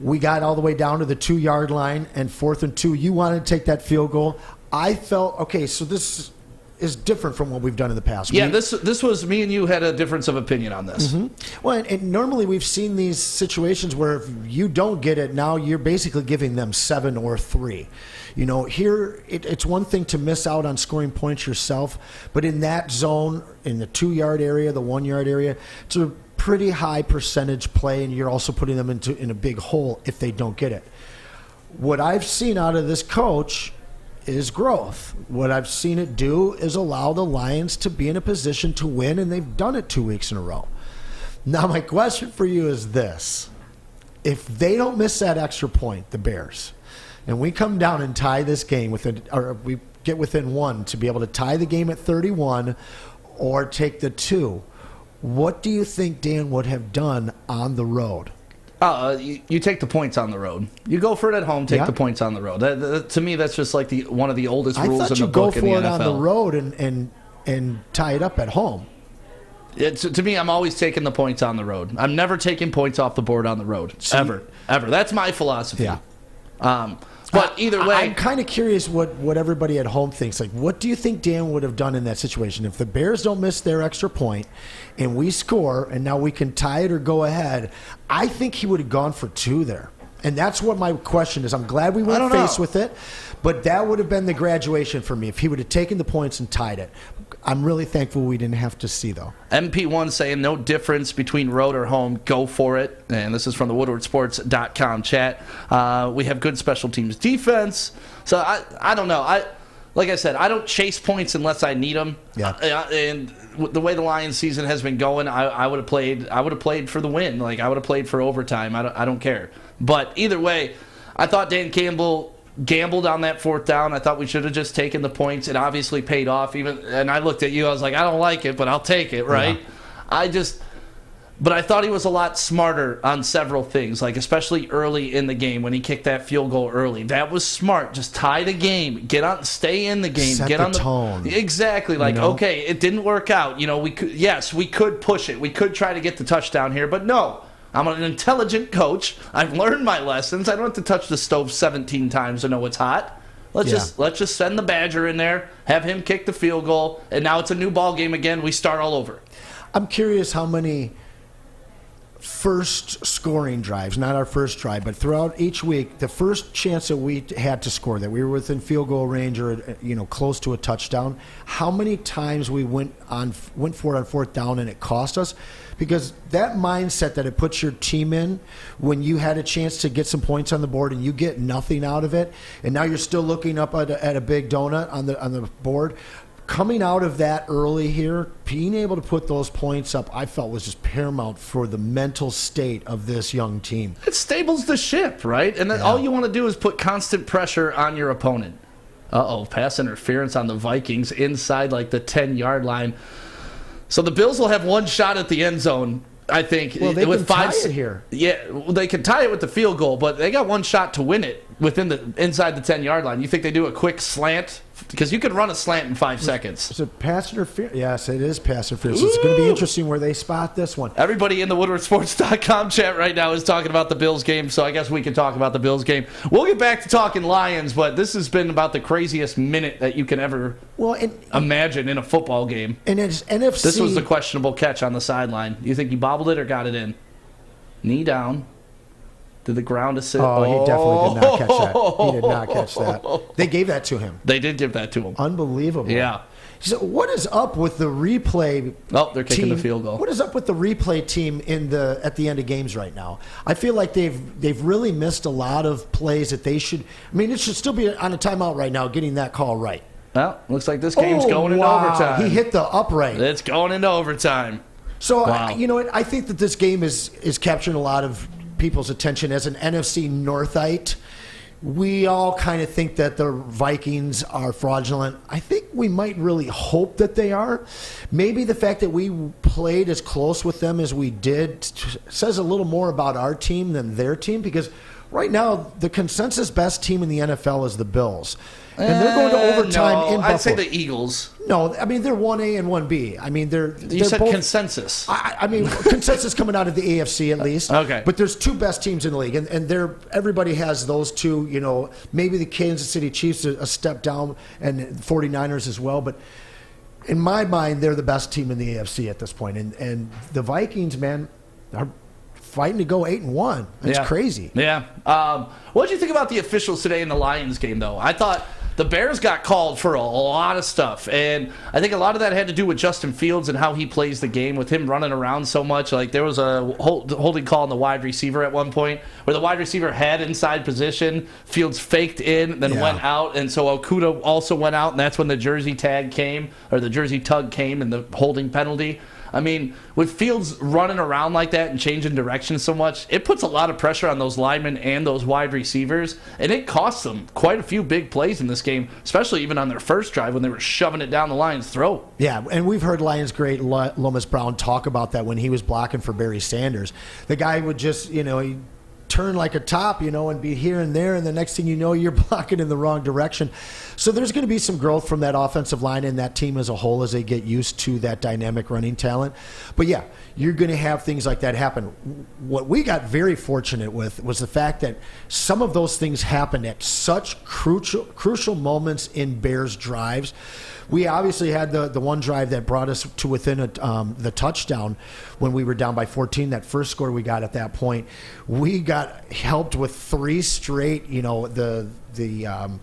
we got all the way down to the 2-yard line, and 4th and 2, you wanted to take that field goal. I felt, okay, so this is different from what we've done in the past.
Yeah, this was me and you had a difference of opinion on this.
Mm-hmm. Well, and normally we've seen these situations where if you don't get it, now you're basically giving them 7 or 3. Here it's one thing to miss out on scoring points yourself, but in that zone, in the 2-yard area, the 1-yard area, it's a pretty high percentage play, and you're also putting them in a big hole if they don't get it. What I've seen out of this coach is growth. What I've seen it do is allow the Lions to be in a position to win, and they've done it 2 weeks in a row. Now, my question for you is this. If they don't miss that extra point, the Bears, and we come down and tie this game, or we get within 1 to be able to tie the game at 31 or take the 2, what do you think Dan would have done on the road?
You take the points on the road. You go for it at home, take the points on the road. To me, that's just like one of the oldest rules in the book in the NFL.
I thought you go for it on the road and tie it up at home.
To me, I'm always taking the points on the road. I'm never taking points off the board on the road. Ever. That's my philosophy.
Yeah.
But either way,
I'm kind of curious what everybody at home thinks. Like, what do you think Dan would have done in that situation? If the Bears don't miss their extra point and we score and now we can tie it or go ahead, I think he would have gone for 2 there. And that's what my question is. I'm glad we went face with it, but that would have been the graduation for me if he would have taken the points and tied it. I'm really thankful we didn't have to see, though.
MP1 saying no difference between road or home. Go for it. And this is from the WoodwardSports.com chat. We have good special teams defense. So I don't know. Like I said, I don't chase points unless I need them.
Yeah.
And the way the Lions season has been going, I would have played for the win. Like I would have played for overtime. I don't care. But either way, I thought Dan Campbell gambled on that 4th down. I thought we should have just taken the points. It obviously paid off. And I looked at you. I was like, I don't like it, but I'll take it, right? Yeah. But I thought he was a lot smarter on several things, like especially early in the game when he kicked that field goal early. That was smart. Just tie the game, stay in the game,
set
get on
the tone.
Exactly. Like, okay, it didn't work out. We could push it. We could try to get the touchdown here, but no. I'm an intelligent coach. I've learned my lessons. I don't have to touch the stove 17 times to know it's hot. Let's just send the Badger in there, have him kick the field goal, and now it's a new ball game again. We start all over.
I'm curious how many first scoring drives, not our first drive, but throughout each week, the first chance that we had to score, that we were within field goal range or close to a touchdown, how many times we went for it on 4th down and it cost us? Because that mindset that it puts your team in when you had a chance to get some points on the board and you get nothing out of it, and now you're still looking up at a big donut on the board. coming out of that early here, being able to put those points up, I felt was just paramount for the mental state of this young team.
It stables the ship, right? And then all you want to do is put constant pressure on your opponent. Pass interference on the Vikings inside like the 10-yard line. So the Bills will have one shot at the end zone, I think.
Well, they can tie it here.
Yeah, they can tie it with the field goal, but they got one shot to win it inside the 10-yard line. You think they do a quick slant? Because you could run a slant in 5 seconds.
Is it pass interference? Yes, it is pass interference. It's going to be interesting where they spot this one.
Everybody in the WoodwardSports.com chat right now is talking about the Bills game, so I guess we can talk about the Bills game. We'll get back to talking Lions, but this has been about the craziest minute that you can ever imagine in a football game.
And it's NFC.
This was the questionable catch on the sideline. You think he bobbled it or got it in? Knee down. Did the ground assist?
Oh, he definitely did not catch that. He did not catch that. They gave that to him.
They did give that to him.
Unbelievable.
Yeah.
So what is up with the replay?
Oh, they're kicking the field goal.
What is up with the replay team at the end of games right now? I feel like they've really missed a lot of plays that they should. I mean, it should still be on a timeout right now, getting that call right.
Well, looks like this game's going into overtime.
He hit the upright.
It's going into overtime.
So I think that this game is capturing a lot of people's attention as an NFC Northite. We all kind of think that the Vikings are fraudulent. I think we might really hope that they are. Maybe the fact that we played as close with them as we did says a little more about our team than their team, because right now the consensus best team in the NFL is the Bills. And they're going to overtime in Buffalo.
I'd say the Eagles.
No, I mean, they're 1A and 1B. I mean, they're
said
both,
consensus.
I mean, consensus coming out of the AFC at least.
Okay.
But there's two best teams in the league, and everybody has those two. You know, maybe the Kansas City Chiefs a step down, and 49ers as well. But in my mind, they're the best team in the AFC at this point. And the Vikings, man, are fighting to go 8-1. It's crazy.
Yeah. What did you think about the officials today in the Lions game, though? I thought the Bears got called for a lot of stuff, and I think a lot of that had to do with Justin Fields and how he plays the game, with him running around so much. Like, there was a holding call on the wide receiver at one point where the wide receiver had inside position. Fields faked in, then went out, and so Okudah also went out, and that's when the jersey tag came, or the jersey tug came, and the holding penalty. I mean, with Fields running around like that and changing direction so much, it puts a lot of pressure on those linemen and those wide receivers, and it costs them quite a few big plays in this game, especially even on their first drive when they were shoving it down the Lions' throat.
Yeah, and we've heard Lions great Lomas Brown talk about that when he was blocking for Barry Sanders. The guy would just, he turn like a top, and be here and there, and the next thing you know, you're blocking in the wrong direction. So there's going to be some growth from that offensive line and that team as a whole as they get used to that dynamic running talent. But yeah, you're going to have things like that happen. What we got very fortunate with was the fact that some of those things happened at such crucial moments in Bears drives. We obviously had the one drive that brought us to within the touchdown when we were down by 14. That first score we got at that point, we got helped with three straight. The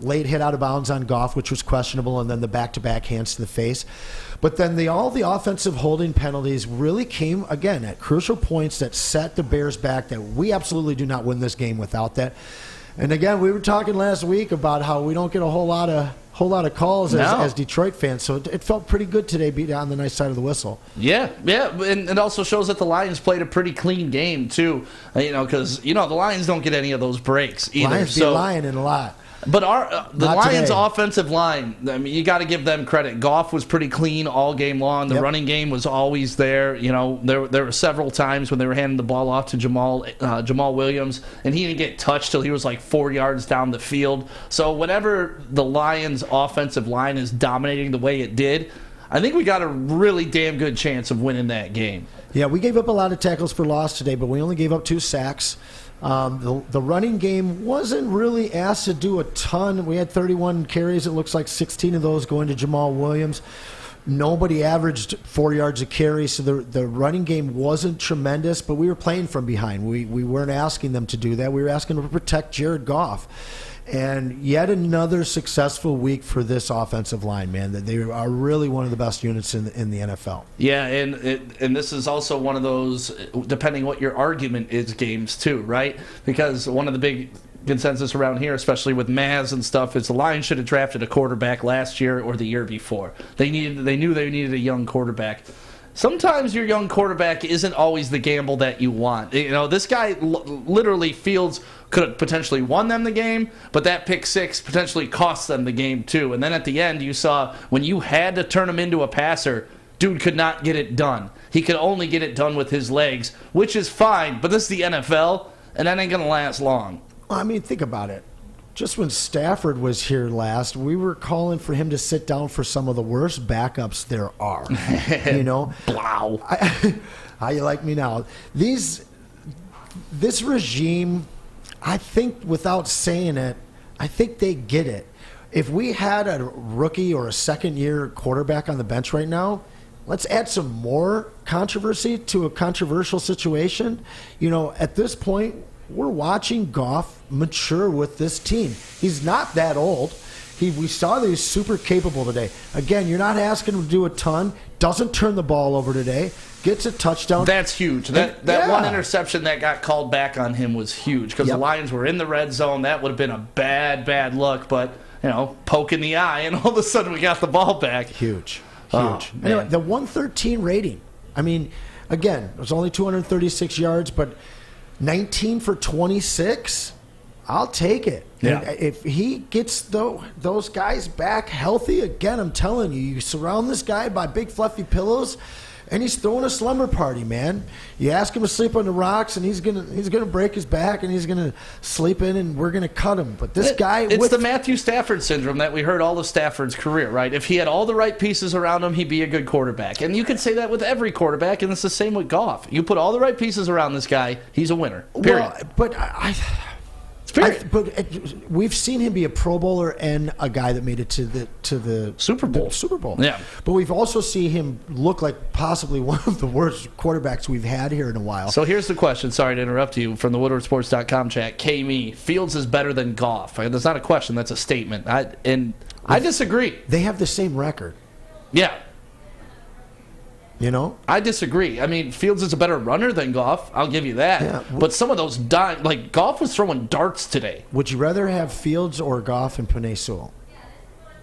late hit out of bounds on Goff, which was questionable, and then the back-to-back hands to the face. But then all the offensive holding penalties really came again at crucial points that set the Bears back. That we absolutely do not win this game without that. And again, we were talking last week about how we don't get a whole lot of calls as Detroit fans, so it felt pretty good today, being on the nice side of the whistle. Yeah,
and it also shows that the Lions played a pretty clean game too, because the Lions don't get any of those breaks either.
Lions be lying in a lot.
But the Lions'
today.
Offensive line, I mean, you got to give them credit. Goff was pretty clean all game long. The running game was always there. There were several times when they were handing the ball off to Jamal Williams, and he didn't get touched till he was like 4 yards down the field. So whenever the Lions' offensive line is dominating the way it did, I think we got a really damn good chance of winning that game.
Yeah, we gave up a lot of tackles for loss today, but we only gave up 2 sacks. The running game wasn't really asked to do a ton. We had 31 carries. It looks like 16 of those going to Jamal Williams. Nobody averaged 4 yards a carry, so the running game wasn't tremendous, but we were playing from behind. We weren't asking them to do that. We were asking them to protect Jared Goff. And yet another successful week for this offensive line, man. That they are really one of the best units in the NFL.
Yeah, and this is also one of those, depending what your argument is, games too, right? Because one of the big consensus around here, especially with Maz and stuff, is the Lions should have drafted a quarterback last year or the year before. They knew they needed a young quarterback. Sometimes your young quarterback isn't always the gamble that you want. This guy literally Fields could have potentially won them the game, but that pick six potentially cost them the game too. And then at the end, you saw when you had to turn him into a passer, dude could not get it done. He could only get it done with his legs, which is fine, but this is the NFL, and that ain't going to last long.
Well, I mean, think about it. Just when Stafford was here last, we were calling for him to sit down for some of the worst backups there are.
Blow.
How you like me now? This regime, I think without saying it, I think they get it. If we had a rookie or a second-year quarterback on the bench right now, let's add some more controversy to a controversial situation. At this point, we're watching Goff mature with this team. He's not that old. We saw that he's super capable today. Again, you're not asking him to do a ton. Doesn't turn the ball over today. Gets a touchdown.
That's huge. That one interception that got called back on him was huge because the Lions were in the red zone. That would have been a bad look, but poke in the eye, and all of a sudden we got the ball back.
Huge.
Anyway,
the 113 rating. I mean, again, it was only 236 yards, but 19 for 26, I'll take it.
Yeah.
And if he gets those guys back healthy, again, I'm telling you, you surround this guy by big fluffy pillows, and he's throwing a slumber party, man. You ask him to sleep on the rocks, and he's gonna break his back, and he's gonna sleep in, and we're gonna cut him. But this guy,
it's the Matthew Stafford syndrome that we heard all of Stafford's career, right? If he had all the right pieces around him, he'd be a good quarterback. And you could say that with every quarterback, and it's the same with Goff. You put all the right pieces around this guy, he's a winner. Period.
Well, but we've seen him be a Pro Bowler and a guy that made it to the
Super Bowl. Yeah.
But we've also seen him look like possibly one of the worst quarterbacks we've had here in a while.
So here's the question. Sorry to interrupt you. From the WoodwardSports.com chat, K-Me, Fields is better than Goff. That's not a question. That's a statement. I disagree.
They have the same record.
Yeah.
I
disagree. I mean, Fields is a better runner than Goff. I'll give you that.
Yeah.
But some of those Goff was throwing darts today.
Would you rather have Fields or Goff and Penei Sewell?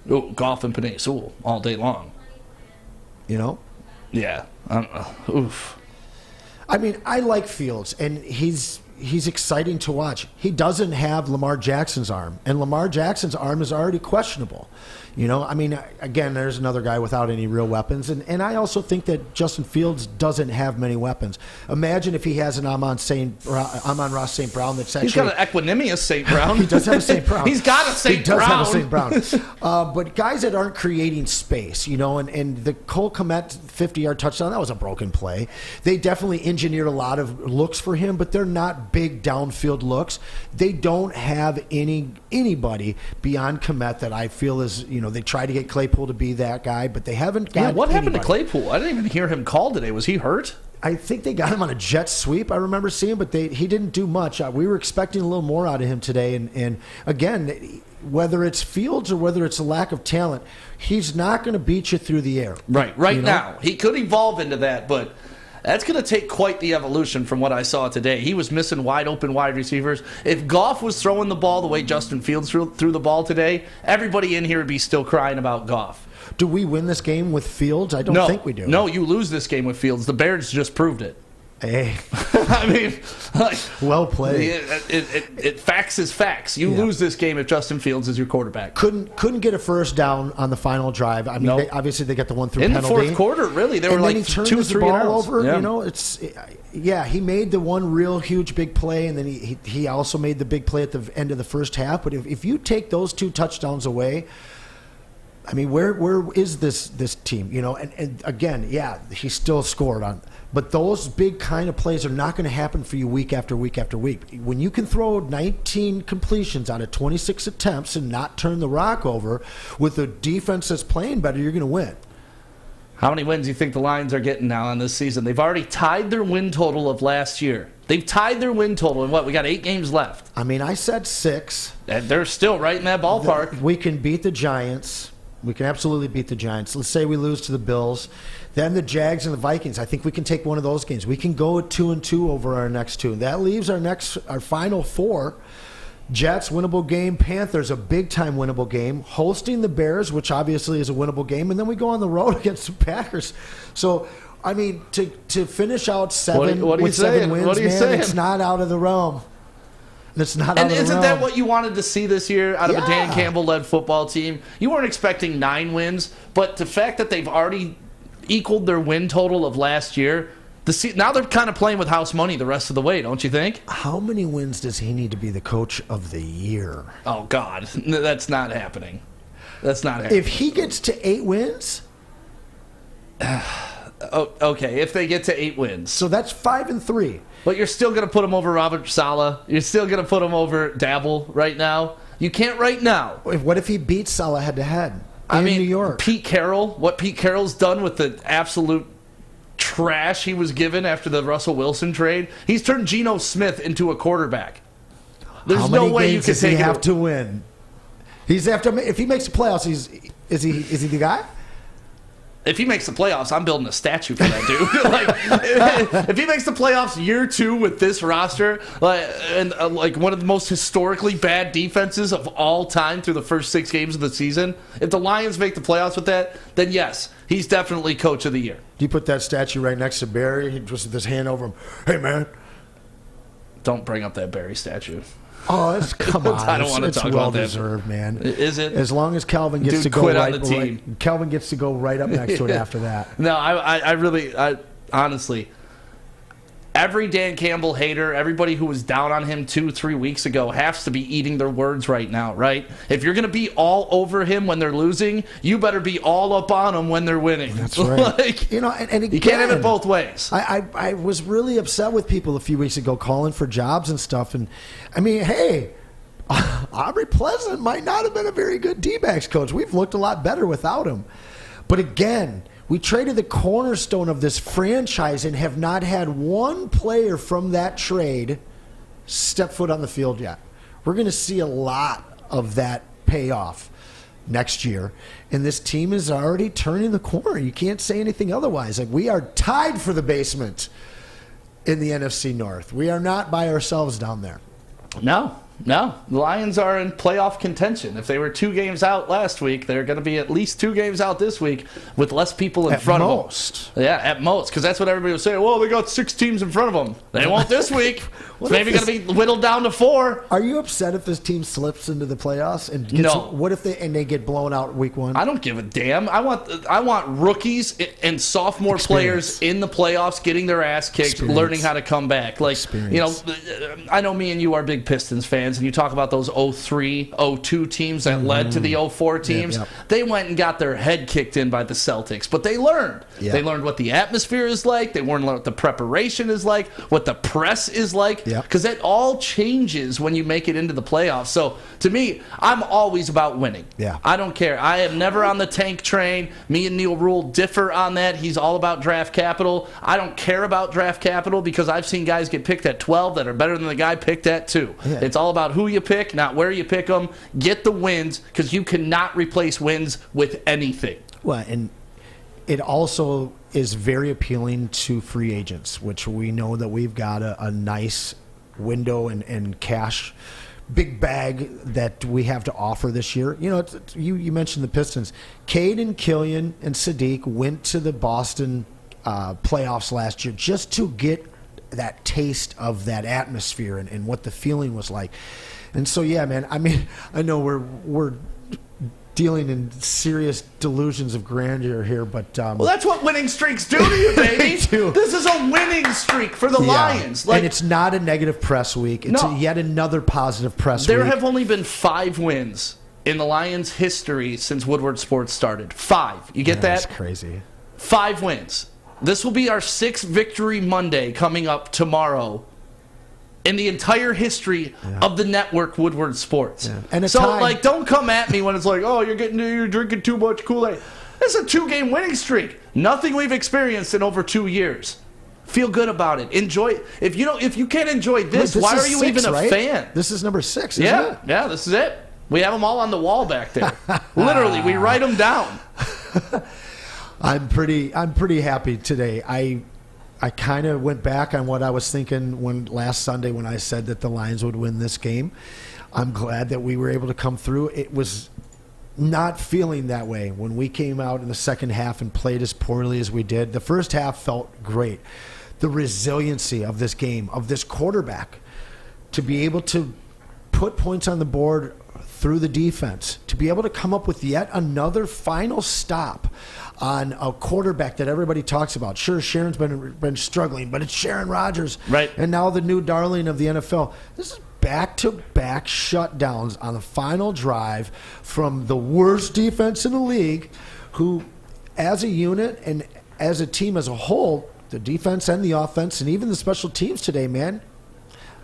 Oh, Goff and Penei Sewell all day long. Yeah. Oof.
I mean, I like Fields, and he's exciting to watch. He doesn't have Lamar Jackson's arm, and Lamar Jackson's arm is already questionable. I mean, again, there's another guy without any real weapons, and I also think that Justin Fields doesn't have many weapons. Imagine if he has an Amon-Ross St. Brown that's actually...
He's got an Equanimous St. Brown.
He does have a St. Brown.
He's got a St. Brown.
He does have a St. Brown. But guys that aren't creating space, and the Cole Kmet 50-yard touchdown, that was a broken play. They definitely engineered a lot of looks for him, but they're not big downfield looks. They don't have anybody beyond Kmet that I feel is, they tried to get Claypool to be that guy, but they haven't got
what happened to
anybody.
Claypool? I didn't even hear him called today. Was he hurt?
I think they got him on a jet sweep, I remember seeing, but he didn't do much. We were expecting a little more out of him today, and again, whether it's Fields or whether it's a lack of talent, he's not going to beat you through the air.
Right now. He could evolve into that, but that's going to take quite the evolution from what I saw today. He was missing wide-open wide receivers. If Goff was throwing the ball the way Justin Fields threw the ball today, everybody in here would be still crying about Goff.
Do we win this game with Fields? I don't think we do.
No, you lose this game with Fields. The Bears just proved it.
Hey.
I mean,
well played.
Facts is facts. You lose this game if Justin Fields is your quarterback.
Couldn't get a first down on the final drive. I mean, obviously they got the one through
in
penalty.
In the fourth quarter, really, they were
and
like
then he turned
2-3
the ball
rounds.
over. He made the one real huge big play, and then he also made the big play at the end of the first half. But if you take those two touchdowns away, I mean, where is this team? And again, he still scored on. But those big kind of plays are not going to happen for you week after week after week. When you can throw 19 completions out of 26 attempts and not turn the rock over with a defense that's playing better, you're going to win.
How many wins do you think the Lions are getting now on this season? They've already tied their win total of last year. They've tied their win total, and we got 8 games left.
I mean, I said 6.
And they're still right in that ballpark.
We can beat the Giants. We can absolutely beat the Giants. Let's say we lose to the Bills. Then the Jags and the Vikings. I think we can take one of those games. We can go at 2-2 over our next 2. That leaves our final 4. Jets, winnable game. Panthers, a big-time winnable game. Hosting the Bears, which obviously is a winnable game. And then we go on the road against the Packers. So, I mean, to finish out seven wins, man, it's not out of the realm. It's not out of the realm. And
isn't that what you wanted to see this year out of a Dan Campbell-led football team? You weren't expecting 9 wins, but the fact that they've already equaled their win total of last year, now they're kind of playing with house money the rest of the way, don't you think?
How many wins does he need to be the coach of the year?
Oh, God. That's not happening. That's not happening.
If he gets to 8 wins...
okay, if they get to 8 wins.
So that's 5-3.
But you're still going to put him over Robert Saleh. You're still going to put him over Dabble right now. You can't right now.
What if he beats Saleh head-to-head in New York?
Pete Carroll, what Pete Carroll's done with the absolute trash he was given after the Russell Wilson trade, he's turned Geno Smith into a quarterback. There's no way you can take it.
How many games does he have to win? If he makes the playoffs, is he the guy?
If he makes the playoffs, I'm building a statue for that dude. If he makes the playoffs year 2 with this roster, like one of the most historically bad defenses of all time through the first 6 games of the season, if the Lions make the playoffs with that, then yes, he's definitely coach of the year.
Do you put that statue right next to Barry? He just with his hand over him. Hey, man.
Don't bring up that Barry statue.
Oh, come on!
I don't want to talk about that.
It's well deserved, man.
Is it?
As long as Calvin gets to go Calvin gets to go right up next to it after that.
No, I honestly, every Dan Campbell hater, everybody who was down on him 2-3 weeks ago, has to be eating their words right now, right? If you're going to be all over him when they're losing, you better be all up on them when they're winning.
That's right. And again,
you can't have it both ways.
I was really upset with people a few weeks ago calling for jobs and stuff. And, I mean, hey, Aubrey Pleasant might not have been a very good D-backs coach. We've looked a lot better without him. But again, we traded the cornerstone of this franchise and have not had one player from that trade step foot on the field yet. We're going to see a lot of that payoff next year. And this team is already turning the corner. You can't say anything otherwise. Like, we are tied for the basement in the NFC North. We are not by ourselves down there.
No. The Lions are in playoff contention. If they were 2 games out last week, they're going to be at least 2 games out this week with less people in front of them. Yeah, at most. Because that's what everybody was saying. Well, they got 6 teams in front of them. They won't this week. It's maybe going to be whittled down to 4.
Are you upset if this team slips into the playoffs? And
no.
What if they get blown out week 1?
I don't give a damn. I want rookies and sophomore players in the playoffs getting their ass kicked, learning how to come back. Like, I know me and you are big Pistons fans, and you talk about those 03, 02 teams that led to the 04 teams. Yep. They went and got their head kicked in by the Celtics, but they learned. Yep. They learned what the atmosphere is like. They learned what the preparation is like, what the press is like, because that all changes when you make it into the playoffs. So, to me, I'm always about winning.
Yeah.
I don't care. I am never on the tank train. Me and Neil Rule differ on that. He's all about draft capital. I don't care about draft capital because I've seen guys get picked at 12 that are better than the guy picked at 2. Yeah. It's all about who you pick, not where you pick them. Get the wins, because you cannot replace wins with anything.
Well, and it also is very appealing to free agents, which we know that we've got a nice window and cash big bag that we have to offer this year. You mentioned the Pistons. Cade and Killian and Sadiq went to the Boston playoffs last year just to get that taste of that atmosphere and what the feeling was like. And so, yeah, man, I mean, I know we're dealing in serious delusions of grandeur here, but...
well, that's what winning streaks do to you, baby. This is a winning streak for the Lions.
And it's not a negative press week. It's yet another positive press week.
There have only been 5 wins in the Lions' history since Woodward Sports started. 5. You get that?
That's crazy.
5 wins. This will be our 6th victory Monday coming up tomorrow in the entire history of the network Woodward Sports. Yeah. And don't come at me when it's like, oh, you're drinking too much Kool-Aid. It's a 2-game winning streak. Nothing we've experienced in over 2 years. Feel good about it. Enjoy it. If you can't enjoy this why are you even a fan?
This is number 6, isn't it?
Yeah, this is it. We have them all on the wall back there. Literally, we write them down.
I'm pretty happy today. I kind of went back on what I was thinking when last Sunday when I said that the Lions would win this game. I'm glad that we were able to come through. It was not feeling that way when we came out in the second half and played as poorly as we did. The first half felt great. The resiliency of this game, of this quarterback, to be able to put points on the board through the defense, to be able to come up with yet another final stop on a quarterback that everybody talks about. Sure, Sharon's been struggling, but it's Sharon Rodgers.
Right.
And now the new darling of the NFL. This is back-to-back shutdowns on the final drive from the worst defense in the league, who, as a unit and as a team as a whole, the defense and the offense and even the special teams today, man,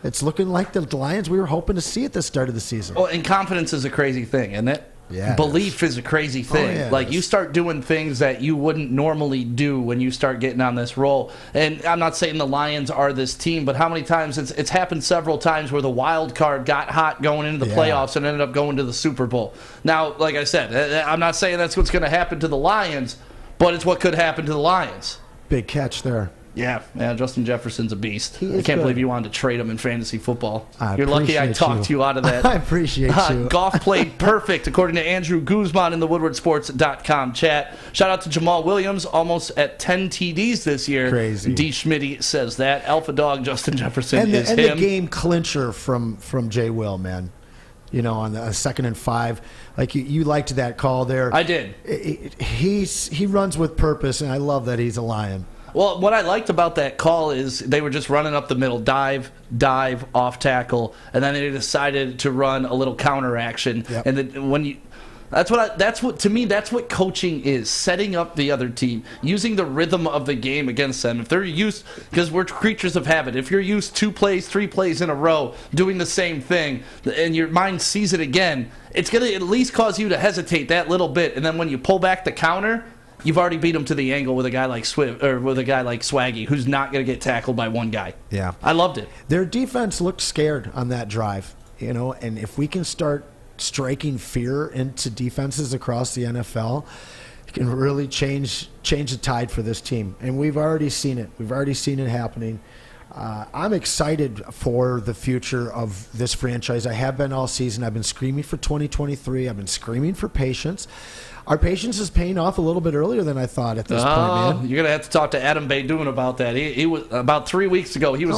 it's looking like the Lions we were hoping to see at the start of the season.
Well, and confidence is a crazy thing, isn't it?
Yeah,
belief is a crazy thing.
yeah,
like, you start doing things that you wouldn't normally do when you start getting on this roll. And I'm not saying the Lions are this team, but how many times it's happened several times where the wild card got hot going into the playoffs and ended up going to the Super Bowl. Now, like I said, I'm not saying that's what's going to happen to the Lions, but it's what could happen to the Lions.
Big catch there.
Yeah, Justin Jefferson's a beast.
He
I
is
can't
good.
believe you wanted to trade him in fantasy football.
I
You're lucky I
appreciate
talked you out of that.
I appreciate you.
Golf played perfect, according to Andrew Guzman in the WoodwardSports.com chat. Shout out to Jamal Williams, almost at 10 TDs this year.
Crazy.
D. Schmitty says that. Alpha Dog Justin Jefferson
And
is
the
him.
game clincher from Jay Will, man. You know, on the 2nd and 5. Like, you liked that call there.
I did.
He runs with purpose, and I love that he's a Lion.
Well, what I liked about that call is they were just running up the middle, dive, off tackle, and then they decided to run a little counter action.
Yep.
And then when you, that's what coaching is: setting up the other team, using the rhythm of the game against them. If they're used, because we're creatures of habit. If you're used 2 plays, 3 plays in a row doing the same thing, and your mind sees it again, it's going to at least cause you to hesitate that little bit. And then when you pull back the counter, you've already beat him to the angle with a guy like Swift or with a guy like Swaggy, who's not going to get tackled by one guy.
Yeah,
I loved it.
Their defense looked scared on that drive, you know, and if we can start striking fear into defenses across the NFL, it can really change the tide for this team. And we've already seen it. We've already seen it happening. I'm excited for the future of this franchise. I have been all season. I've been screaming for 2023. I've been screaming for patience. Our patience is paying off a little bit earlier than I thought at this point, man.
You're gonna have to talk to Adam Baydoun about that. He was about 3 weeks ago. He was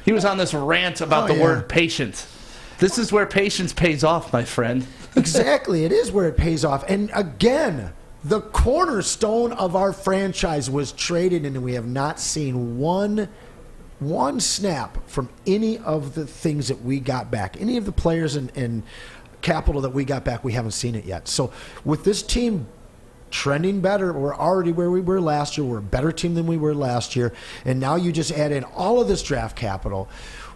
He was on this rant about the word patient. This is where patience pays off, my friend.
Exactly, it is where it pays off. And again, the cornerstone of our franchise was traded, and we have not seen one snap from any of the things that we got back, any of the players and capital that we got back. We haven't seen it yet. So with this team trending better, we're already where we were last year. We're a better team than we were last year. And now you just add in all of this draft capital.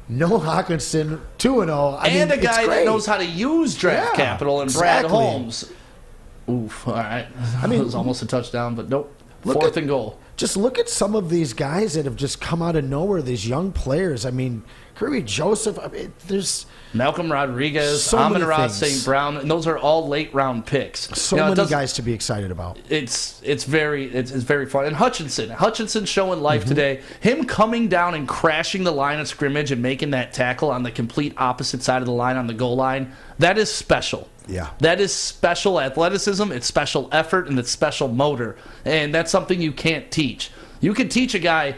No Hawkinson, 2-0.
And a guy that knows how to use draft capital, and Brad Holmes. Oof, all right. I mean, it was almost a touchdown, but nope. 4th and goal.
Just look at some of these guys that have just come out of nowhere, these young players. I mean, Kirby Joseph, there's
Malcolm Rodriguez,
so
Amon-Ra St. Brown, and those are all late-round picks.
So many guys to be excited about.
It's very fun. And Hutchinson's showing life today. Him coming down and crashing the line of scrimmage and making that tackle on the complete opposite side of the line on the goal line, that is special.
Yeah.
That is special athleticism, it's special effort, and it's special motor. And that's something you can't teach. You can teach a guy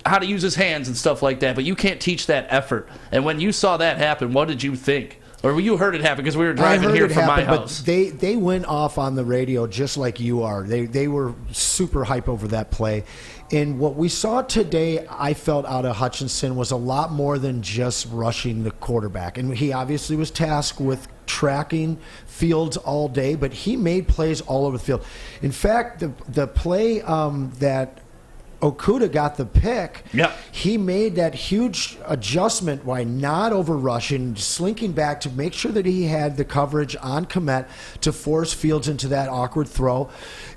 how to use his hands and stuff like that, but you can't teach that effort. And when you saw that happen, what did you think? Or you heard it happen because we were driving here from my house.
But they went off on the radio just like you are. They were super hype over that play. And what we saw today, I felt, out of Hutchinson was a lot more than just rushing the quarterback. And he obviously was tasked with tracking fields all day, but he made plays all over the field. In fact, the play that Okudah got the pick, he made that huge adjustment by not over-rushing, slinking back to make sure that he had the coverage on Kmet to force Fields into that awkward throw.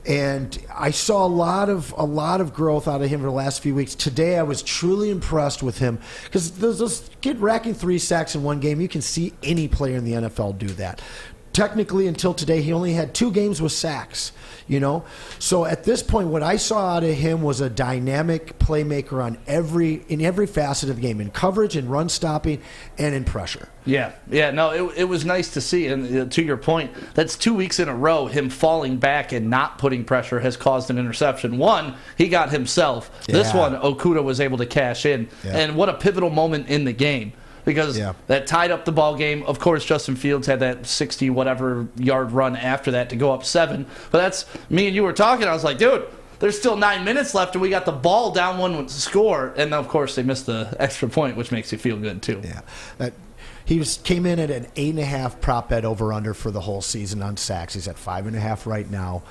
And I saw a lot of growth out of him for the last few weeks. Today I was truly impressed with him because those kid racking 3 sacks in one game, you can see any player in the NFL do that. technically until today, he only had 2 games with sacks, So at this point, what I saw out of him was a dynamic playmaker in every facet of the game, in coverage, in run stopping, and in pressure.
Yeah. No, it was nice to see. And to your point, that's 2 weeks in a row, him falling back and not putting pressure has caused an interception. One, he got himself.
Yeah.
This one, Okudah was able to cash in.
Yeah.
And what a pivotal moment in the game. Because that tied up the ball game. Of course, Justin Fields had that 60-whatever yard run after that to go up 7. But that's, me and you were talking, I was like, dude, there's still 9 minutes left, and we got the ball down 1 score. And, of course, they missed the extra point, which makes you feel good, too.
Yeah. Came in at an 8.5 prop bet over-under for the whole season on sacks. He's at 5.5 right now.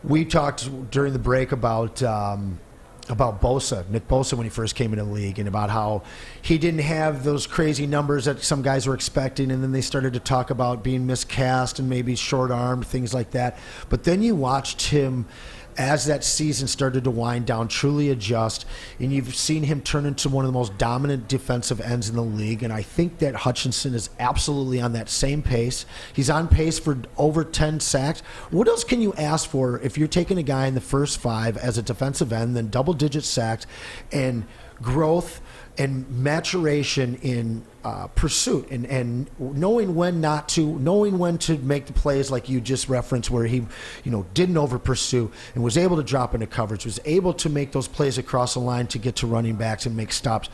We talked during the break about Bosa, Nick Bosa, when he first came into the league, and about how he didn't have those crazy numbers that some guys were expecting, and then they started to talk about being miscast and maybe short-armed, things like that. But then you watched him, as that season started to wind down, truly adjust, and you've seen him turn into one of the most dominant defensive ends in the league, and I think that Hutchinson is absolutely on that same pace. He's on pace for over 10 sacks. What else can you ask for if you're taking a guy in the first 5 as a defensive end, then double-digit sacks, and growth and maturation in pursuit and knowing when to make the plays like you just referenced, where he didn't over pursue and was able to drop into coverage, was able to make those plays across the line to get to running backs and make stops.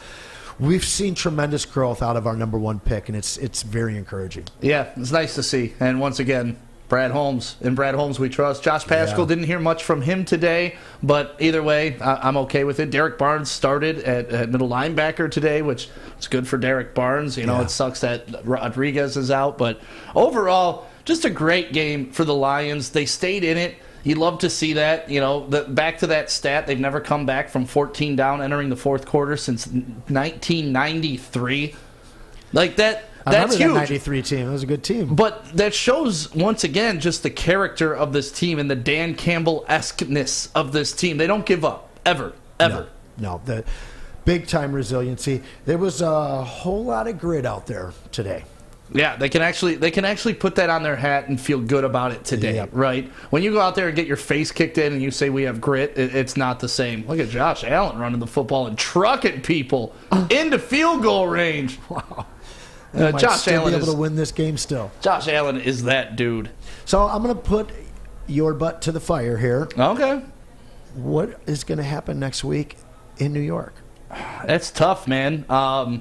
We've seen tremendous growth out of our number 1 pick, and it's very encouraging.
Yeah, it's nice to see. And once again, Brad Holmes. In Brad Holmes we trust. Josh Paschal, didn't hear much from him today, but either way, I'm okay with it. Derek Barnes started at middle linebacker today, which is good for Derek Barnes. It sucks that Rodriguez is out, but overall, just a great game for the Lions. They stayed in it. You love to see that. Back to that stat, they've never come back from 14 down entering the fourth quarter since 1993. Like that. That's huge.
That 93 team. It was a good team.
But that shows, once again, just the character of this team and the Dan Campbell-esque-ness of this team. They don't give up. Ever.
No. The big-time resiliency. There was a whole lot of grit out there today.
Yeah, they can actually put that on their hat and feel good about it today, right? When you go out there and get your face kicked in and you say we have grit, it's not the same. Look at Josh Allen running the football and trucking people into field goal range.
Wow.
Josh Allen
be able to win this game still.
Josh Allen is that dude.
So I'm going to put your butt to the fire here.
Okay.
What is going to happen next week in New York?
That's tough, man. I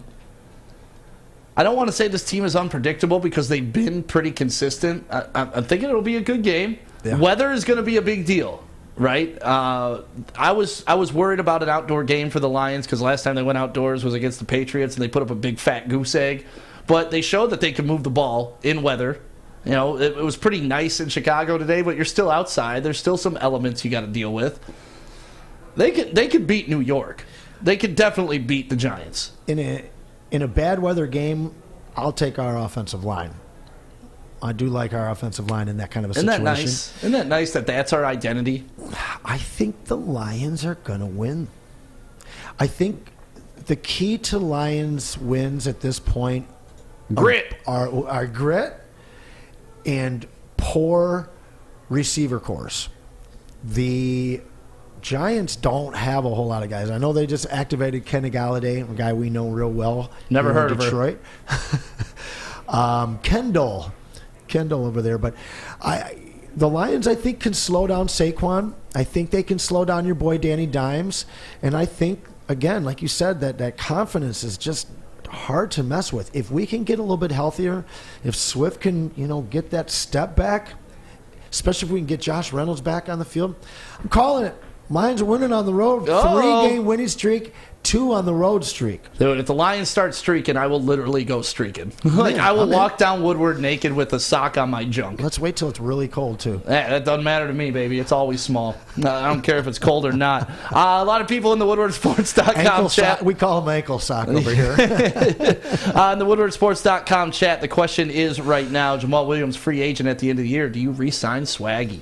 don't want to say this team is unpredictable because they've been pretty consistent. I'm thinking it'll be a good game. Yeah. Weather is going to be a big deal, right? I was worried about an outdoor game for the Lions because last time they went outdoors was against the Patriots and they put up a big fat goose egg. But they showed that they could move the ball in weather. It was pretty nice in Chicago today, but you're still outside. There's still some elements you got to deal with. They could beat New York. They could definitely beat the Giants.
In a bad weather game, I'll take our offensive line. I do like our offensive line in that kind of a situation.
Isn't that nice that that's our identity?
I think the Lions are going to win. I think the key to Lions wins at this point
Grit.
Are grit and poor receiver cores. The Giants don't have a whole lot of guys. I know they just activated Kenny Galladay, a guy we know real well.
Never heard of
Detroit. Kendall over there. But the Lions, I think, can slow down Saquon. I think they can slow down your boy Danny Dimes. And I think, again, like you said, that confidence is just hard to mess with. If we can get a little bit healthier, if Swift can, get that step back, especially if we can get Josh Reynolds back on the field, I'm calling it. Lions are winning on the road. 3-game winning streak, 2 on the road streak.
Dude, if the Lions start streaking, I will literally go streaking. I will walk down Woodward naked with a sock on my junk.
Let's wait till it's really cold, too.
That doesn't matter to me, baby. It's always small. I don't care if it's cold or not. A lot of people in the WoodwardSports.com chat.
We call them ankle sock over here.
In the WoodwardSports.com chat, the question is right now, Jamal Williams, free agent at the end of the year. Do you re-sign Swaggy?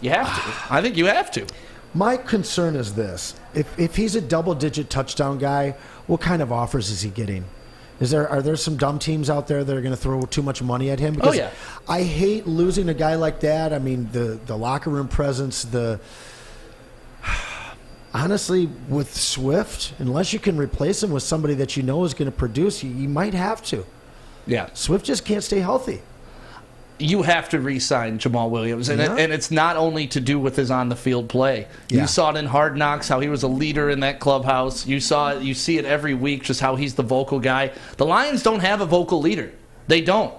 You have to. I think you have to.
My concern is this. If he's a double-digit touchdown guy, what kind of offers is he getting? Are there some dumb teams out there that are going to throw too much money at him? Because I hate losing a guy like that. I mean, the locker room presence, honestly, with Swift, unless you can replace him with somebody that you know is going to produce, you might have to.
Yeah.
Swift just can't stay healthy.
You have to re-sign Jamal Williams, and it's not only to do with his on-the-field play. You saw it in Hard Knocks, how he was a leader in that clubhouse. You see it every week, just how he's the vocal guy. The Lions don't have a vocal leader. They don't.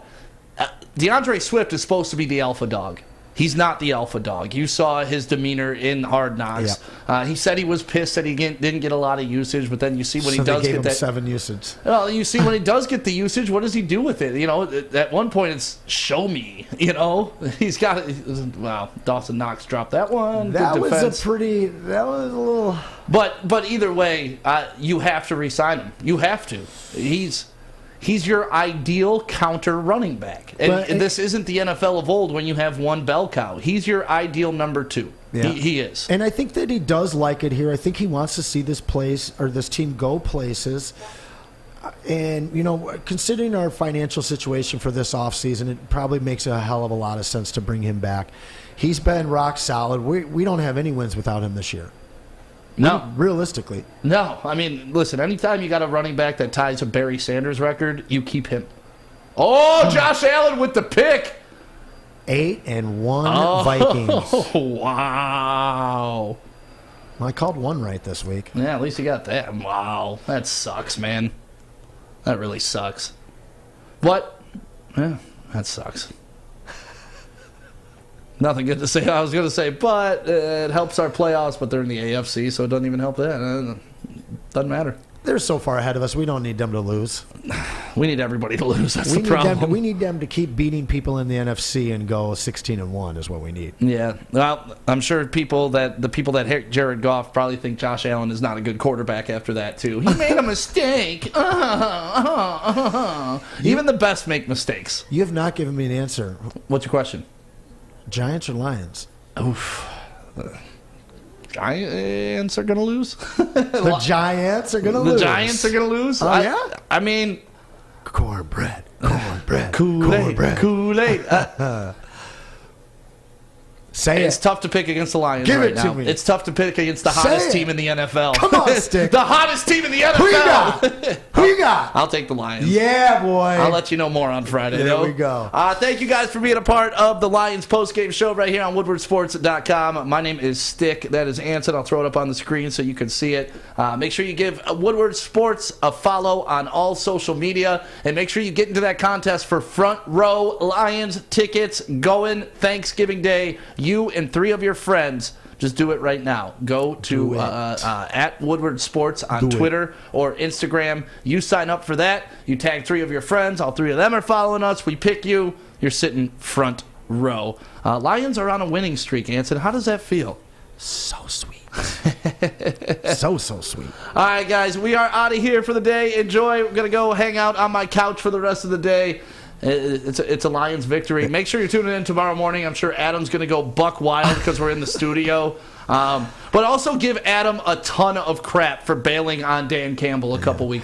DeAndre Swift is supposed to be the alpha dog. He's not the alpha dog. You saw his demeanor in Hard Knocks. Yep. He said he was pissed that he didn't get a lot of usage, but then you see when he does get that
7 usage.
Well, you see when he does get the usage, what does he do with it? At one point it's show me. He's got Dawson Knox dropped that one.
That was a little.
But either way, you have to re-sign him. You have to. He's your ideal counter running back. And this isn't the NFL of old when you have one bell cow. He's your ideal number 2. Yeah. He is.
And I think that he does like it here. I think he wants to see this team go places. And, considering our financial situation for this offseason, it probably makes a hell of a lot of sense to bring him back. He's been rock solid. We don't have any wins without him this year.
No.
Realistically.
No. I mean, listen, anytime you got a running back that ties a Barry Sanders record, you keep him. Oh, Josh Allen with the pick.
8-1 Vikings.
Oh, wow.
Well, I called one right this week.
Yeah, at least you got that. Wow. That sucks, man. That really sucks. What? Yeah, that sucks. Nothing good to say. I was going to say, but it helps our playoffs, but they're in the AFC, so it doesn't even help that. Doesn't matter.
They're so far ahead of us, we don't need them to lose.
We need everybody to lose. That's the problem.
We need them to keep beating people in the NFC and go 16-1 is what we need.
Yeah. Well, I'm sure the people that hate Jared Goff probably think Josh Allen is not a good quarterback after that, too. He made a mistake. Even the best make mistakes.
You have not given me an answer.
What's your question?
Giants or Lions?
Oof. Giants are going to lose.
The Giants are going to lose.
The Giants are going to lose?
Oh, yeah?
I mean...
Cornbread.
Kool-Aid.
Say
it's tough to pick against the Lions
Give
right
it
now.
To me.
It's tough to pick against the hottest team in the NFL.
Come on, Stick.
The hottest team in the NFL.
Who you got? Who you got?
I'll take the Lions.
Yeah, boy.
I'll let you know more on Friday.
There we go.
Thank you guys for being a part of the Lions postgame show right here on woodwardsports.com. My name is Stick. That is Anson. I'll throw it up on the screen so you can see it. Make sure you give Woodward Sports a follow on all social media. And make sure you get into that contest for front row Lions tickets going Thanksgiving Day. You and 3 of your friends, just do it right now. Go to at Woodward Sports on Twitter or Instagram. You sign up for that. You tag 3 of your friends. All 3 of them are following us. We pick you. You're sitting front row. Lions are on a winning streak, Anson. How does that feel?
So sweet. so sweet.
All right, guys. We are out of here for the day. Enjoy. We're going to go hang out on my couch for the rest of the day. It's a Lions victory. Make sure you're tuning in tomorrow morning. I'm sure Adam's going to go buck wild because we're in the studio. But also give Adam a ton of crap for bailing on Dan Campbell a couple weeks